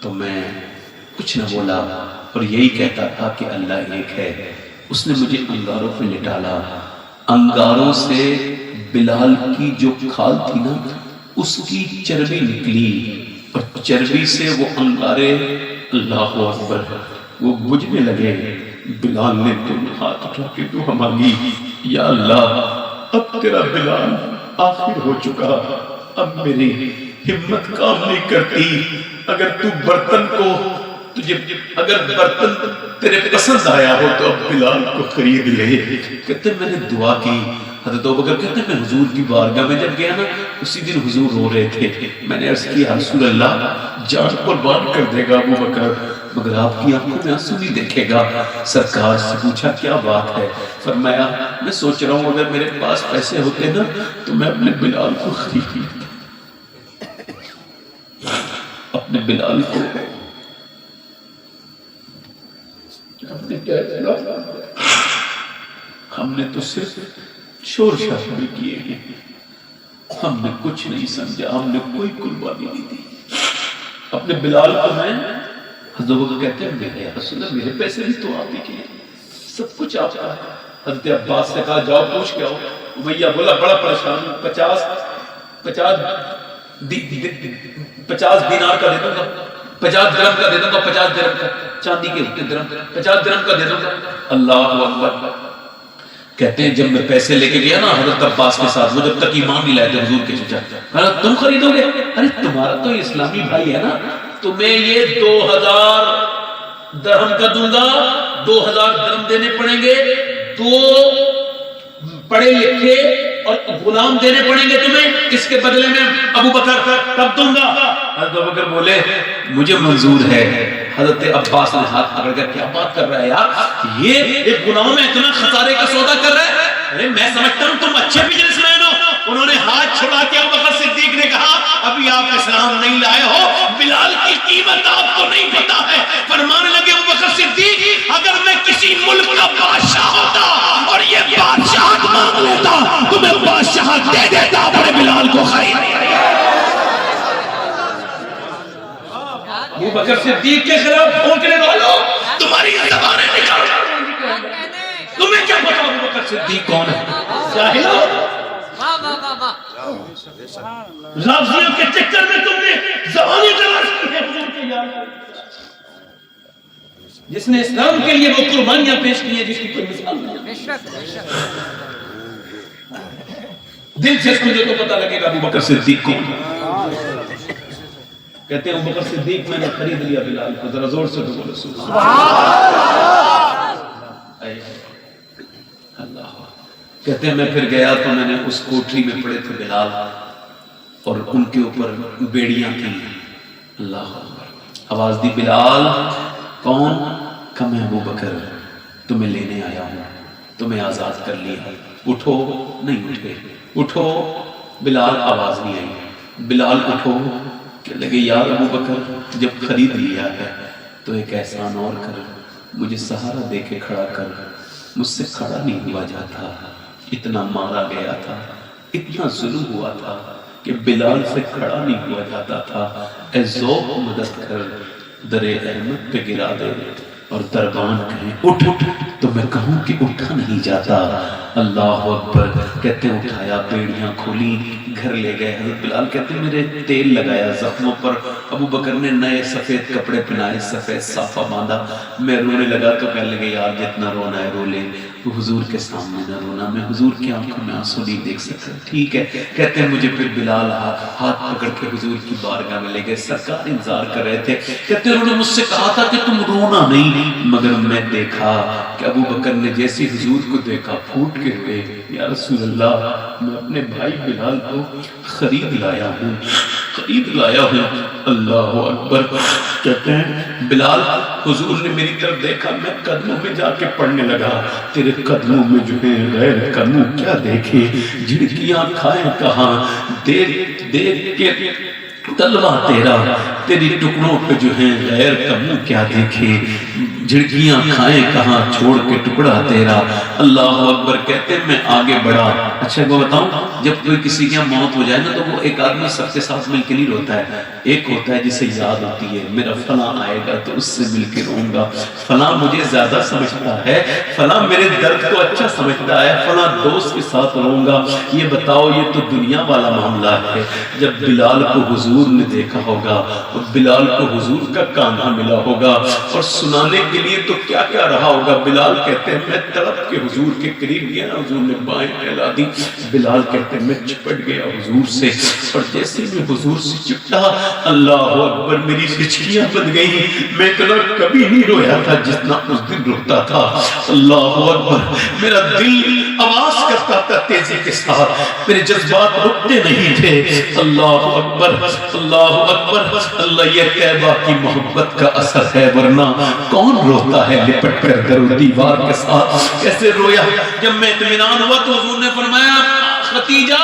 تو میں کچھ نہ بولا اور یہی کہتا تھا کہ اللہ ایک ہے. اس نے مجھے انگاروں پہ لٹالا. انگاروں سے بلال کی جو کھال تھی نا اس کی چربی نکلی اور چربی سے وہ انگارے اللہ اکبر وہ بجھنے لگے. بلال نے دونوں ہاتھ اٹھا کے دعا مانگی یا اللہ اب تیرا بلال آخر ہو چکا اب میری ہمت کام نہیں کرتی. اگر تو برتن کو تجھے اگر برتن تیرے پسند آیا ہو تو اب بلال کو خرید لے. کہتے میں نے دعا کی. حضرت ابوبکر کہتے ہیں میں حضور کی بارگاہ میں جب گیا نا اسی دن حضور رو رہے تھے. میں نے عرض کیا رسول اللہ جان قربان کر دے گا ابوبکر مگر آپ کی آنکھوں میں آنسو نہیں دیکھے گا. سرکار سے پوچھا کیا بات ہے؟ فرمایا میں سوچ رہا ہوں اگر میرے پاس پیسے ہوتے نا تو میں اپنے بلال کو خرید لیتا. اپنے بلال کو ہم نے تو صرف شور شرابے کیے ہیں. ہم نے کچھ نہیں سمجھا. ہم نے کوئی قربانی نہیں دی. اپنے بلال کو میں حضرت کہتے ہیں میرے رسول اللہ میرے پیسے بھی تو آپ ہی کے سب کچھ آپ کا ہے. حضرت عباس نے کہا جاؤ پوچھ کے آؤ. امیہ بولا بڑا پریشان ہوں 50 دینار کا دے دوں گا 50 درہم کا دے دوں گا 50 درہم کا چاندی کے ہوتے درہم 50 درہم کا دے دوں گا. اللہ اکبر. کہتے ہیں جب میں پیسے لے کے گیا نا حضرت عباس کے ساتھ وہ جب تک ایمان نہیں لائے تھے حضور کے چچا کہا تم خریدو گے؟ ارے تمہارا تو اسلامی بھائی ہے نا تمہیں یہ 2000 درہم کا دوں گا 2000 درہم دینے پڑیں گے. 2 پڑھے لکھے اور غلام دینے پڑیں گے تمہیں، اس کے بدلے میں ابو بکر کب دوں گا؟ حضرت ابو بکر بولے مجھے منظور ہے۔ حضرت عباس نے ہاتھ پکڑ کر کیا بات کر رہا ہے یار، یہ ایک غلام ہے اتنا خسارے کا سودا کر رہا ہے، ارے میں سمجھتا ہوں تم اچھے بزنس مین ہو۔ انہوں نے ہاتھ چھڑا کے ابو بکر صدیق نے کہا ابھی آپ اسلام نہیں لائے ہو، بلال کی قیمت آپ کو نہیں پتا ہے۔ فرمانے لگے ابو بکر صدیق اگر میں کسی ملک کا بادشاہ ہوتا اور یہ بادشاہت مانگ لیتا تو میں بادشاہت دے دیتا اپنے بلال کو خرید۔ ابو بکر صدیق کے خلاف پھونکنے والوں تمہاری زبانیں نکال، تمہیں کیا پتا ابو بکر صدیق کون ہے؟ جاہلو، لفظیوں کے چکر میں تم نے زبانیں دراز کی ہیں حضور کے یاد، جس نے اسلام کے لیے وہ قربانیاں پیش کی ہیں جس کی کوئی مثال نہیں۔ دل سے سمجھو تو پتہ لگے گا ابو بکر صدیق کون ہے۔ کہتے ہیں ابو بکر صدیق میں نے خرید لیا بلال کو، ذرا زور سے بولو سبحان اللہ۔ کہتے ہیں میں پھر گیا تو میں نے اس کوٹری میں پڑے تھے بلال اور ان کے اوپر بیڑیاں تھیں، اللہ اکبر۔ آواز دی بلال کون؟ کہ میں ابو بکر تمہیں لینے آیا ہوں، تمہیں آزاد کر لیا، اٹھو۔ نہیں اٹھے، اٹھو۔ بلال آواز نہیں آئی، بلال اٹھو۔ کہ لگے یار ابو بکر جب خرید لیا ہے تو ایک احسان اور کر، مجھے سہارا دے کے کھڑا کر، مجھ سے کھڑا نہیں ہوا جاتا، اتنا مارا گیا تھا، اتنا ظلم ہوا تھا کہ بلال سے کھڑا نہیں ہوا جاتا تھا، اے ذوق مدد کر، در احمد پہ گرا دے اور دربان کہیں اٹھ اٹھ تو میں کہوں کہ اٹھا نہیں جاتا۔ اللہ اکبر۔ کہتے ہیں اٹھایا، بیڑیاں کھولی، گھر لے گئے۔ حضرت بلال کہتے ہیں میرے تیل لگایا زخموں پر، ابو بکر نے نئے سفید کپڑے پہنائے، سفید صافہ باندھا، میں رونے لگا تو کہنے لگے یار جتنا رونا ہے رو لے، تو حضور کے سامنے نہ رونا، میں حضور کی آنکھوں میں آنسو نہیں دیکھ سکتا۔ ٹھیک ہے۔ کہتے ہیں مجھے پھر بلال ہاتھ پکڑ کے حضور کی بارگاہ میں لے گئے، سرکار انتظار کر رہے تھے۔ کہتے ہیں انہوں نے مجھ سے کہا تھا کہ تم رونا نہیں، مگر میں دیکھا کہ ابو بکر نے جیسے حضور کو دیکھا پھوٹ کے ہوئے، یا رسول اللہ میں اپنے بھائی بلال کو خرید لایا ہوں، خرید لایا ہوں۔ اللہ اکبر۔ کہتے ہیں بلال حضور نے میری طرف دیکھا، میں قدموں میں جا کے پڑھنے لگا، تیرے قدموں میں جو ہے غیر قدموں کیا دیکھے، جھڑکیاں کھائیں کہاں، دیکھ دیکھ کے تلوہ تیرا، تیری ٹکڑوں پہ جو ہیں غیر قدموں کیا دیکھے، جھڑکیاں کھائیں کہاں چھوڑ کے ٹکڑا تیرا۔ اللہ اکبر۔ کہتے ہیں میں آگے بڑھا۔ اچھا کو بتاؤں، جب کوئی کسی کی موت ہو جائے نا تو وہ ایک آدمی سب کے ساتھ مل کے نہیں روتا ہے، ایک ہوتا ہے جسے یاد ہوتی ہے میرا فلاں آئے گا تو اس سے مل کے روں گا، فلاں مجھے زیادہ سمجھتا ہے، فلاں میرے درد کو اچھا سمجھتا ہے، فلاں دوست کے ساتھ روں گا۔ یہ بتاؤ یہ تو دنیا والا معاملہ ہے۔ جب بلال کو حضور نے دیکھا ہوگا اور بلال کو حضور کا کانھا ملا ہوگا اور سنانے کے لیے تو کیا کیا رہا ہوگا۔ بلال کہتے ہیں میں تڑپ کے حضور کے قریب گیا، حضور نے بائیں پھیلا دی۔ بلال کہتے ہیں میں چپٹ گیا حضور سے، اور جیسے میں حضور سے چپٹا، اللہ اکبر، میری ہچکیاں بن گئی۔ میں اتنا کبھی نہیں رویا تھا جتنا اس دن روتا تھا۔ اللہ اکبر۔ میرا دل آواز کرتا تھا تیزی کے ساتھ، میرے جذبات رکتے نہیں تھے۔ اللہ اکبر، اللہ اکبر۔ اللہ یہ طیبہ کی محبت کا اثر ہے، ورنہ کون روتا ہے لپٹ کر در و دیوار کے ساتھ۔ کیسے رویا؟ جب میں اطمینان ہوا تو حضور نے فرمایا ختیجہ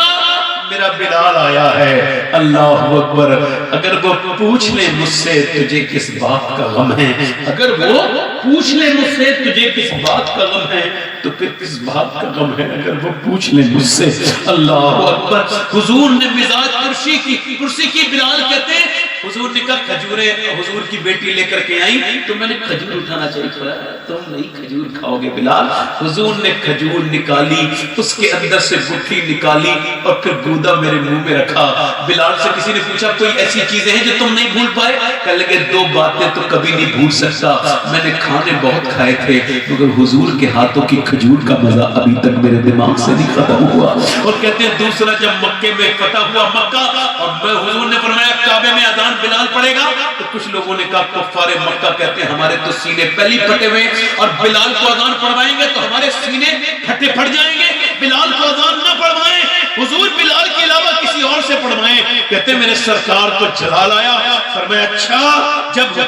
میرا بلال آیا ہے۔ اللہ اکبر۔ اگر وہ پوچھ لے مجھ سے تجھے کس بات کا غم ہے، اگر وہ پوچھ لے مجھ سے تجھے کس بات کا غم ہے تو پھر کس بات کا غم ہے، اگر وہ پوچھ لے مجھ سے۔ اللہ اکبر۔ حضور نے مزاج کرسی کی، بلال کہتے ہیں حضور نے کہا کھجوریں حضور کی بیٹی لے کر کے آئی تو میں نے کھجور اٹھانا چاہیے، تم نہیں کھجور کھاؤ گے بلال۔ حضور نے کھجور نکالی، اس کے اندر سے گٹھی نکالی اور پھر گودا میرے منہ میں رکھا۔ بلال سے کسی نے پوچھا کوئی ایسی چیزیں ہیں جو تم نہیں بھول پائے؟ کہنے لگے دو باتیں تو کبھی نہیں بھول سکتا، میں نے کھانے بہت کھائے تھے مگر حضور کے ہاتھوں کی کھجور کا مزہ ابھی تک میرے دماغ سے نہیں ختم ہوا۔ اور کہتے ہیں دوسرا جب مکے میں فتح ہوا مکہ اور حضور نے فرمایا کعبے میں اذان بلال پڑے گا تو کچھ لوگوں نے کہا کفار مکہ کہتے ہیں ہمارے تو سینے پہلی پھٹے ہوئے اور بلال کو اذان پڑھوائیں گے تو ہمارے سینے پھٹے پھٹ جائیں گے، بلال کو اذان نہ پڑھوائیں حضور بلال کے علاوہ کسی اور سے پڑھوائیں. کہتے میرے سرکار کو جلال آیا. فرمایا اچھا جب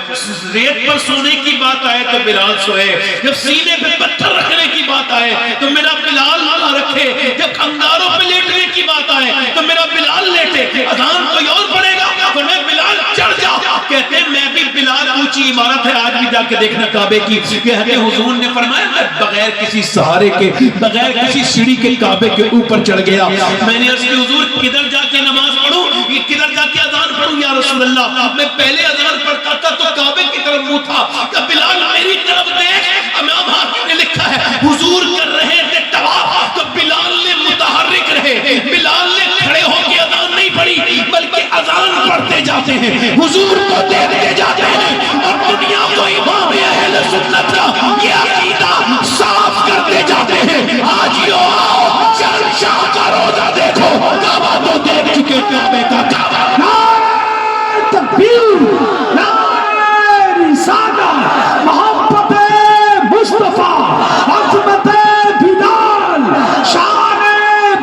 ریت پر سونے کی بات آئے تو بلال سوئے, جب سینے پہ پتھر رکھنے کی بات آئے تو میرا بلال نہ رکھے, جب انگاروں پہ لیٹنے کی بات آئے تو میرا بلال لیٹے, اذان کوئی اور پڑھے گا تو میں بلال چڑھ جا. کہتے ہیں میں بھی بلال, اونچی عمارت ہے آج بھی جا کے دیکھنا کعبے کی. کہتے حضور نے فرمایا میں بغیر کسی سہارے کے, بغیر کسی سیڑھی کے کعبے کے اوپر چڑھ گیا. میں نے عرض کی حضور کدھر جا کے نماز پڑھوں, کدھر جا کے اذان پڑھوں یا رسول اللہ؟ میں پہلے اذان پڑھتا تھا تو کعبے کی طرف منہ تھا, کہ بلال میری طرف دیکھ. امام حاکم نے لکھا ہے حضور کر رہے تھے طواف تو بلال نے متحرک رہے, بلال نے کھڑے ہو کے اذان نہیں پڑھی بلکہ اذان پڑھتے جاتے ہیں, حضور کو دیکھتے جاتے ہیں اور دنیا کو امام اہل سنت کا یہ عقیدہ صاف کرتے جاتے ہیں. آج یو آؤ شاہ کا روزہ دیکھو, کعبہ تو دیکھ چکے کعبے کا کعبہ. تکبیر, نعرہ رسالت, محبت مصطفیٰ, عظمت بلال, شان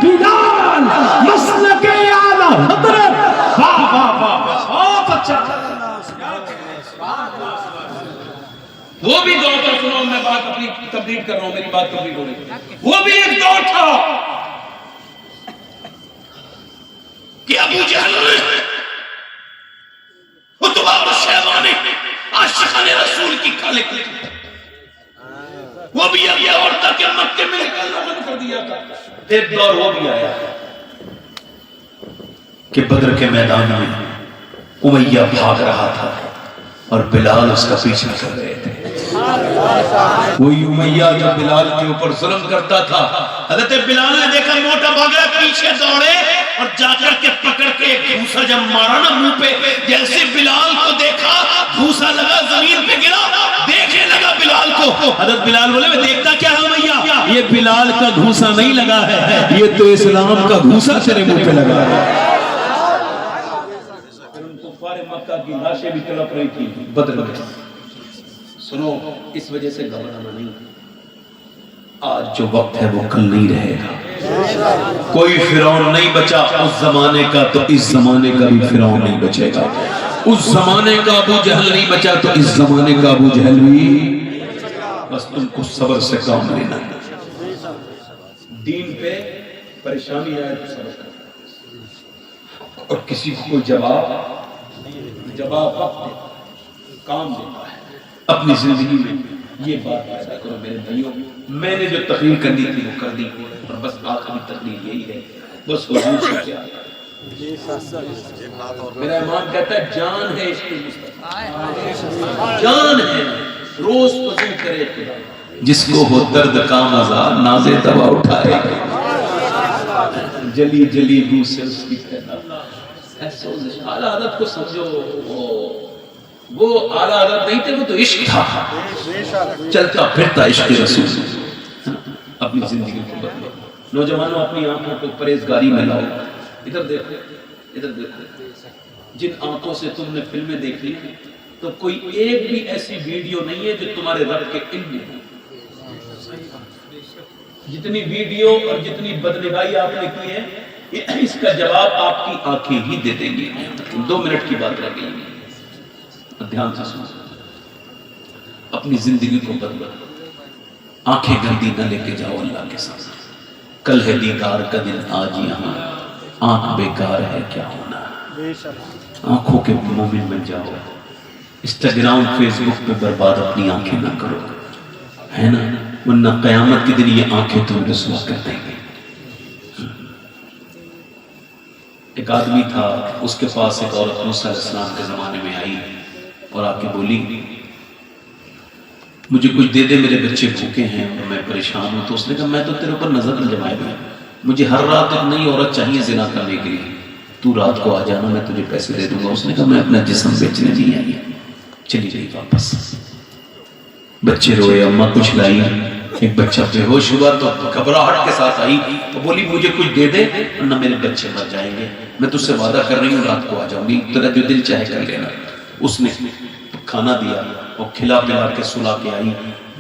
بلال, مسلک اعلیٰ حضرت. واہ واہ واہ, بہت اچھا. وہ بھی دور پر سنو, میں بات اپنی کمپلیٹ کر رہا ہوں, میری بات کمپلیٹ ہو رہی ہے. وہ بھی ایک دور تھا کہ ابو جہل نے عتبہ اور شیبہ نے عاشقان رسول کی کھالے کی, وہ بھی یہ اور تھا کہ مکے میں نکلنا بند کر دیا تھا. ایک دور وہ بھی آیا کہ بدر کے میدان میں امیہ بھاگ رہا تھا اور بلال اس کا پیچھا کر رہے تھے. وہی امیہ جو بلال کے اوپر ظلم کرتا تھا, حضرت بلال نے دیکھا موٹا بھاگ رہا, پیچھے دوڑے اور جا کر کے پکڑ کے ایک گھوسا جب مارا نا منہ پہ, جیسے بلال کو دیکھا گھوسا لگا زمین پہ گرا, دیکھنے لگا بلال کو. حضرت بلال بولے میں دیکھتا کیا ہے امیہ, یہ بلال کا گھوسا نہیں لگا ہے, یہ تو اسلام کا گھوسا تیرے منہ پہ لگا ہے. کفار مکہ کی لاشیں بھی تڑپ رہی تھی بدر میں. سنو, اس وجہ سے گھبرانا نہیں, آج جو وقت ہے وہ کل نہیں رہے گا. کوئی فرعون نہیں بچا اس زمانے کا تو اس زمانے کا بھی فرعون نہیں بچے گا. اس زمانے کا ابو جہل نہیں بچا تو اس زمانے کا ابو جہل بھی. بس تم کو صبر سے کام لینا ہے. دین پہ پریشانی آئے تو صبر کرنا, اور کسی کو کوئی جواب وقت کام دیتا ہے. اپنی زندگی میں یہ بات پیدا کرو میرے بھائیوں. میں نے جو تقریر کرنی تھی وہ کر دی, اور بس آخری تقریر یہی ہے, بس حضور سے کیا میرا امام کہتا ہے جان ہے عشق مصطفیٰ, جان ہے, روز وضو کرے خدا, جس کو ہو درد کا مزہ ناز دوا اٹھائے, جلی جلی روح سے اس کی پیدا. اعلیٰ حضرت کو سمجھو, وہ اعلیٰ حضرت نہیں تھے, وہ تو عشق تھا, چلتا پھرتا عشق رسول. اپنی زندگی کو بدلو. نوجوانوں اپنی آنکھوں کو پرہیزگاری میں لاؤ. ادھر دیکھو, ادھر دیکھو. جن آنکھوں سے تم نے فلمیں دیکھی تو کوئی ایک بھی ایسی ویڈیو نہیں ہے جو تمہارے رب کے علم میں ہو. جتنی ویڈیو اور جتنی بدنگاہی آپ نے کی ہے, اس کا جواب آپ کی آنکھیں ہی دے دیں گی. 2 منٹ کی بات رہ گئی, دھیان سے سنو. اپنی زندگی کو بدلو, آنکھیں گندی نہ لے کے جاؤ اللہ کے ساتھ. کل ہے دیدار کا دن, آج یہاں آنکھ بیکار ہے کیا ہونا. آنکھوں کے مومن بن جاؤ. انسٹاگرام فیس بک پہ برباد اپنی آنکھیں نہ کرو, ہے نا, ورنہ قیامت کے دن یہ آنکھیں تمہیں رسوا کر دیں گے. ایک آدمی تھا, اس کے پاس ایک عورت موسیٰ علیہ السلام کے زمانے میں آئی اور آ کے بولی مجھے کچھ دے دے, میرے بچے بھوکے ہیں اور میں پریشان ہوں. تو اس نے کہا میں تو تیرے اوپر نظر نہ جمائے گا, مجھے ہر رات ایک نئی عورت چاہیے زنا کرنے کے لیے, تو رات کو آ جانا, میں تجھے پیسے دے دوں گا. اس نے کہا میں اپنا جسم بیچنے نہیں آئی. چلی گئی واپس. بچے روئے, اماں کچھ لائی, ایک بچہ بے ہوش ہوا تو گھبراہٹ کے ساتھ آئی اور بولی مجھے کچھ دے دے ورنہ میرے بچے مر جائیں گے, میں تجھ سے وعدہ کر رہی ہوں رات کو آ جاؤں گی, تیرا جو دل چاہے کر لینا. اس نے کھانا دیا اور کھلا پلا کے سلا کے آئی.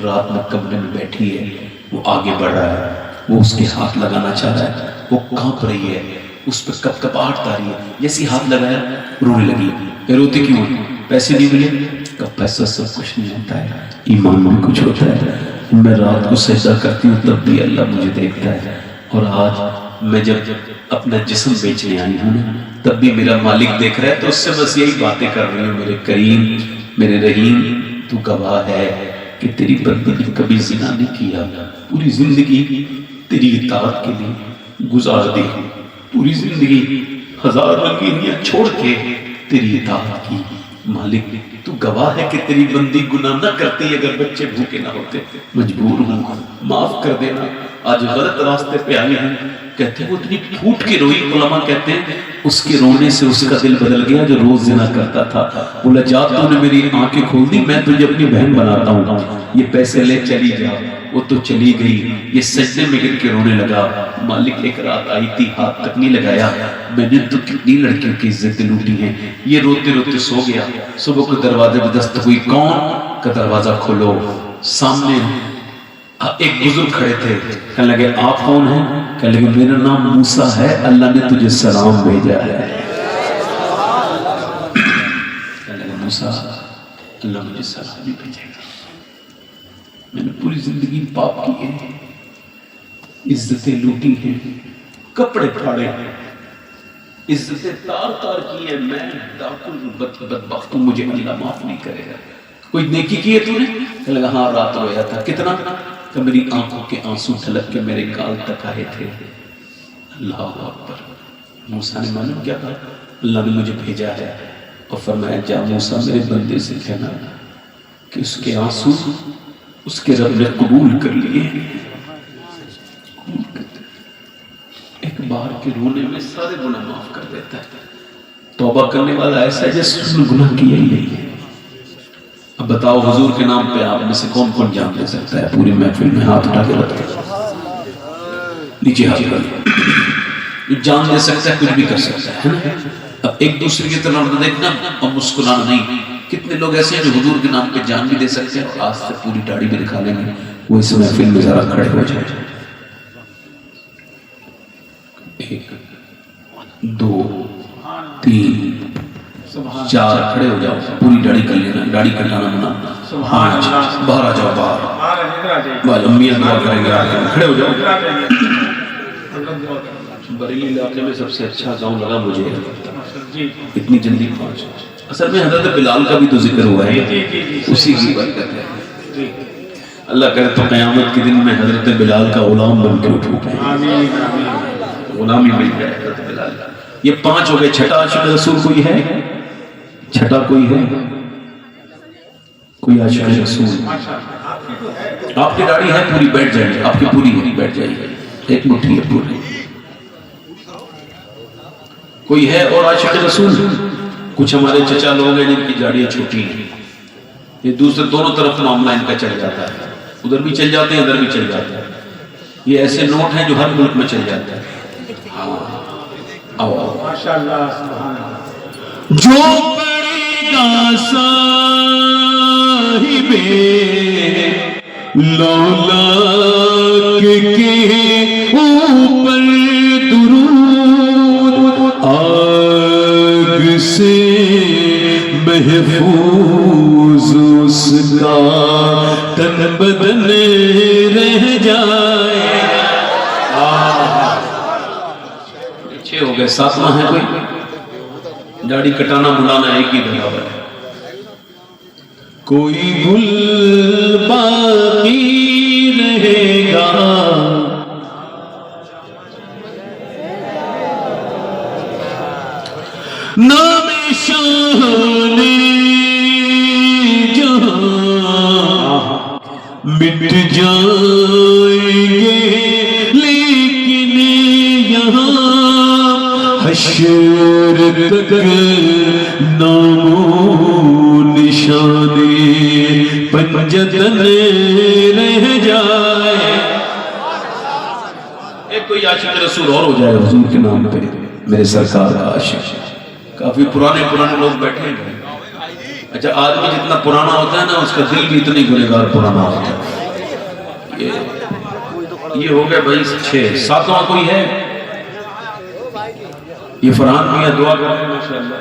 رات میں کمرے میں بیٹھی ہے, وہ آگے بڑھ رہا ہے, وہ اس کے ہاتھ لگانا چاہ رہا ہے, وہ کانپ رہی ہے، اس پہ کپ کپاہٹ تاری ہے، جیسی ہاتھ لگایا رونے لگی. یہ روتی کیوں ہے؟ پیسے نہیں ملے. کہ پیسہ سب کچھ نہیں ہوتا ہے، ایمان میں کچھ ہوتا ہے. میں رات کو سجدہ کرتی ہوں تب بھی اللہ مجھے دیکھتا ہے، اور آج میں جب اپنا جسم بیچنے آئی ہوں تب بھی میرا مالک دیکھ رہا ہے. تو اس سے بس یہی باتیں کر رہی ہوں، میرے کریم میرے رحیم تو گواہ ہے کہ تیری بندی نے کبھی زنا نہیں کیا، پوری زندگی تیری اطاعت کے لیے گزار دی، پوری زندگی ہزار رنگینیاں چھوڑ کے تیری اطاعت کی. مالک تو گواہ ہے کہ تیری بندی گناہ نہ کرتی اگر بچے بھوکے نہ ہوتے. مجبور ہوں، معاف کر دینا، آج غلط راستے پہ آئی ہوں. کہتے ہیں وہ اتنی پھوٹ کے روئی. علماء کہتے ہیں اس کے رونے سے اس کا دل بدل گیا جو روز زنا کرتا تھا. بولا جا تو نے میری آنکھیں کھول دی، میں تجھے اپنی بہن بناتا ہوں، یہ پیسے لے چلی جا. وہ تو چلی گئی. یہ سجدے میں گر کے رونے لگا. مالک ایک رات آئی تھی، ہاتھ تک نہیں لگایا. میں نے تو کتنی لڑکیوں کی عزتیں لوٹی ہیں. یہ روتے روتے سو گیا. صبح کو دروازے پہ دستک ہوئی، کون کا دروازہ کھولو. سامنے ایک بزرگ کھڑے تھے. کہنے لگے آپ کون ہیں؟ کہنے لگے میرا نام موسیٰ ہے، اللہ نے تجھے سلام بھیجا ہے. کہنے لگے موسیٰ اللہ مجھے سلام بھی بھیجے گا. میں نے پوری زندگی پاپ کی ہے، عزتیں لوٹی ہیں، کپڑے پھاڑے ہیں، عزتیں تار تار کی ہیں. میں ڈاکو بدبخت ہوں، مجھے اللہ معاف نہیں کرے گا. کوئی نیکی کی ہے تو نے؟ کہنے لگا ہاں رات رویا تھا. کتنا؟ کہ میری آنکھوں کے آنسو ٹھلک کے میرے گال تک آئے تھے. اللہ اکبر. موسیٰ نے معلوم کیا کہا؟ اللہ نے مجھے بھیجا ہے اور فرمایا جا موسیٰ میرے بندے سے کہنا کہ اس کے آنسو اس کے رب نے قبول کر لیے. ایک بار کے رونے میں سارے گناہ معاف کر دیتا ہے. توبہ کرنے والا ایسا ہے جیسے اس نے گناہ کیا ہی نہیں ہے. اب بتاؤ حضور کے نام پہ آپ میں سے کون کون جان دے سکتا ہے؟ پوری محفل میں ہاتھ اٹھا کے رکھتا نیچے ہاتھ کر. جان دے سکتا ہے، کچھ بھی کر سکتا ہے نا. اب ایک دوسرے کی طرف دیکھنا اور مسکرانا نہیں. کتنے لوگ ایسے ہیں جو حضور کے نام پہ جان بھی دے سکتے ہیں اور آج سے پوری داڑھی بھی دکھا لیں گے. وہ اس محفل میں ذرا کھڑے ہو جائیں. 1 2 3 4 کھڑے ہو جاؤ. پوری داڑھی کر لینا، داڑھی کٹانا منع. باہر آ جاؤ، باہر امیاں دعا کریں گے. کھڑے ہو جاؤ. بریلی علاقے میں سب سے اچھا گاؤں لگا مجھے، اتنی جلدی پہنچ. اصل میں حضرت بلال کا بھی تو ذکر ہوا ہے، اسی کی برکت ہے. اللہ کرے تو قیامت کے دن میں حضرت بلال کا غلام بن کے اٹھوں گا. غلامی مل جائے حضرت بلال. یہ 5 ہو گئے. چھٹا عاشق رسول کوئی ہے؟ چھٹا کوئی ہے؟ کوئی عاشق رسول؟ آپ کی داڑھی ہے پوری، بیٹھ جائیے. آپ کی پوری ہے، بیٹھ جائیے. ایک مٹھی ہے پوری. کوئی ہے اور عاشق رسول؟ کچھ ہمارے چچا لوگ ہیں جن کی داڑیاں چھوٹی ہیں. یہ دوسرے دونوں طرف معاملہ ان کا چل جاتا ہے. ادھر بھی چل جاتے ہیں، ادھر بھی چل جاتے ہیں. یہ ایسے نوٹ ہیں جو ہر ملک میں چل جاتے ہیں. جو پڑے گا صاحب لولاک کے اوپر درود، آگ سے محفوظ اس کا تن بدن رہ جائے. ہو گئے. 7واں ہے کوئی؟ داڑھی کٹانا بلانا ایک ہی برابر ہے. کوئی گل باقی رہے گا نام شان جہاں مٹ جائیں گے، لیکن یہاں حشر تک نام و نشانی پنجتن رہ جائے. ایک کوئی عاشق رسول اور ہو جائے حضور کے نام پہ، میرے سرکار کا عاشق. کافی پرانے لوگ بیٹھے ہیں. اچھا آدمی جتنا پرانا ہوتا ہے نا اس کا دل بھی اتنی گنہگار پرانا ہوتا ہے. یہ ہو گیا بھائی 6. 7واں کوئی ہے؟ یہ فرحان میاں دعا کرتے ماشاءاللہ،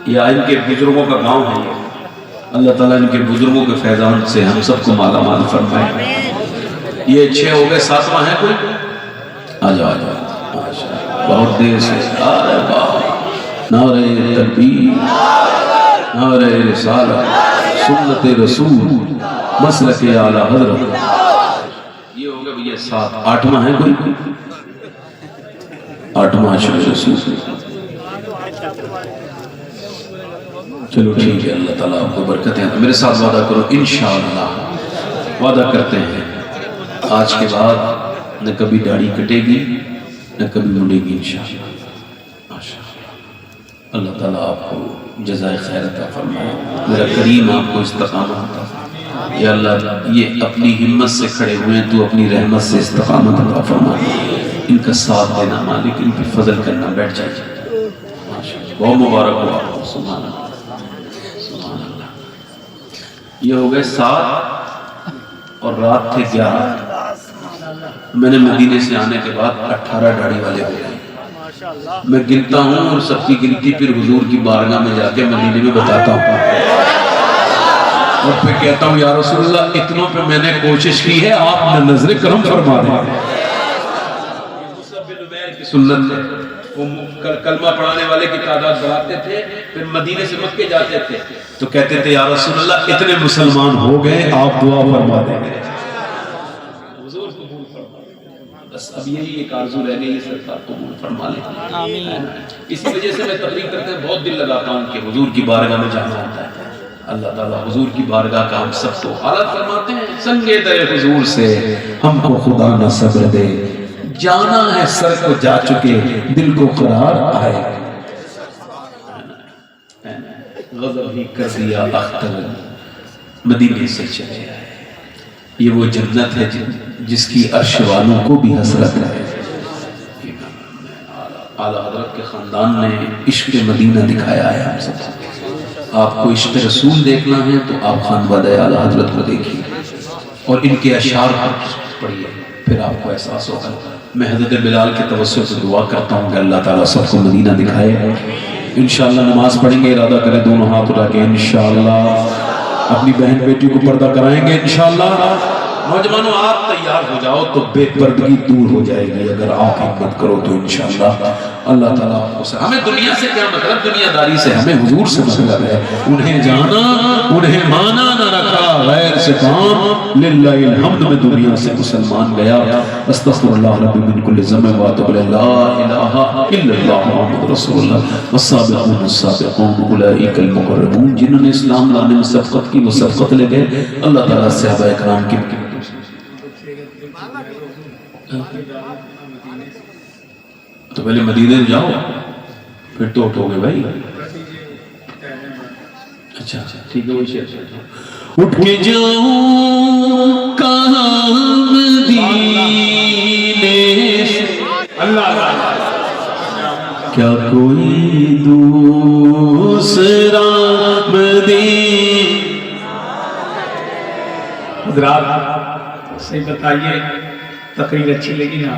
یہ ان کے بزرگوں کا گاؤں ہے یہ، اللہ تعالیٰ ان کے بزرگوں کے فیضان سے ہم سب کو مالا مال فرمائے۔ یہ 6 ہو گئے، 7واں ہے کوئی؟ آ جاؤ آ جاؤ، بہت دیر سے نعرہ تکبیر، نعرہ رسالت، سنت رسول، مسلک اعلی حضرت، یہ ہو گیا بھیا 7۔ 8واں ہے کوئی؟ 8واں عاشق رسول۔ چلو ٹھیک ہے، اللہ تعالیٰ آپ کو برکتیں دے۔ میرے ساتھ وعدہ کرو انشاءاللہ، وعدہ کرتے ہیں آج کے بعد نہ کبھی داڑھی کٹے گی نہ کبھی مڑے گی انشاءاللہ۔ اللہ تعالیٰ آپ کو جزائے خیر عطا فرمائے، میرا کریم آپ کو استقامت عطا فرمائے۔ یا اللہ یہ اپنی ہمت سے کھڑے ہوئے ہیں، تو اپنی رحمت سے استقامت عطا فرمائے، ان کا ساتھ دینا مالک، ان پہ فضل کرنا۔ بیٹھ جائیے، بہت مبارک ہو آپ کو، سبحان اللہ سبحان اللہ۔ یہ ہو گئے 7 اور رات تھے 11۔ میں نے مدینے سے آنے کے بعد 18 داڑھی والے ہو گئے۔ میں گنتا ہوں اور سب کی گنتی پھر حضور کی بارگاہ میں جا کے مدینے میں بتاتا ہوں اور پھر کہتا ہوں یا رسول اللہ اتنوں پہ میں نے کوشش کی ہے، آپ نے نظر کرم فرما دیں۔ مصعب بن عمیر کی سنت ہے، وہ کلمہ پڑھانے والے کی تعداد بڑھاتے تھے، پھر مدینے سے مکے جاتے تھے تو کہتے تھے یا رسول اللہ اتنے مسلمان ہو گئے، آپ دعا فرما دیں۔ بس اب یہی ایک آرزو رہ گئی ہے، سرکار قبول فرما لیں آمین۔ اسی وجہ سے میں تقریر کرتے ہیں بہت دل لگاتا ہوں کہ حضور کی بارگاہ میں جانا ہوتا ہے۔ اللہ تعالیٰ حضور کی بارگاہ کا ہم سب کو حالت فرماتے ہیں، سنگے در حضور سے ہم کو خدا نہ صبر دے، جانا ہے سر کو جا چکے دل کو قرار آئے، غضب ہی کر دیا اختر مدینے سے چلے آئے۔ یہ وہ جنت ہے جس کی عرش والوں کو بھی حسرت ہے۔ اعلیٰ حضرت کے خاندان نے عشق مدینہ دکھایا ہے ہم سب کو۔ آپ کو عشق رسول دیکھنا ہے تو آپ خانوادہ اعلیٰ حضرت کو دیکھیے اور ان کے اشعار پڑھیے، پھر آپ کو احساس ہوگا۔ میں حضرت بلال کے توسل سے دعا کرتا ہوں کہ اللہ تعالیٰ سب کو مدینہ دکھائے۔ انشاءاللہ نماز پڑھیں گے، ارادہ کریں دونوں ہاتھ اٹھا کے انشاءاللہ اپنی بہن بیٹی کو پردہ کرائیں گے انشاءاللہ۔ نوجوانوں آپ تیار ہو جاؤ تو بے پردگی دور ہو جائے گی اگر آپ ہمت کرو تو انشاءاللہ اللہ تعالیٰ آپ کو ہمیں دنیا سے کیا مطلب، دنیا داری سے ہمیں حضور سے مطلب ہے۔ انہیں جانا انہیں مانا نہ رکھا غیر سے کام، للہ الحمد میں دنیا سے مسلمان گیا۔ استغفر اللہ ربی من کل ذنب واتوب الیہ، لا الہ الا اللہ محمد رسول اللہ۔ والسابقون السابقون اولئک المقربون، جنہوں نے اسلام لانے میں سبقت کی وہ سبقت لے گئے۔ اللہ تعالیٰ صحابہ اکرام کی تو پہلے مدینے جاؤ پھر تو اٹھو گے بھائی۔ اچھا ٹھیک ہے، وہی شیئر اٹھ کے جاؤں کہاں مدینے سے، کیا کوئی دوسرا مدینہ۔ حضرات صحیح بتائیے، تقریر اچھی لگی نا؟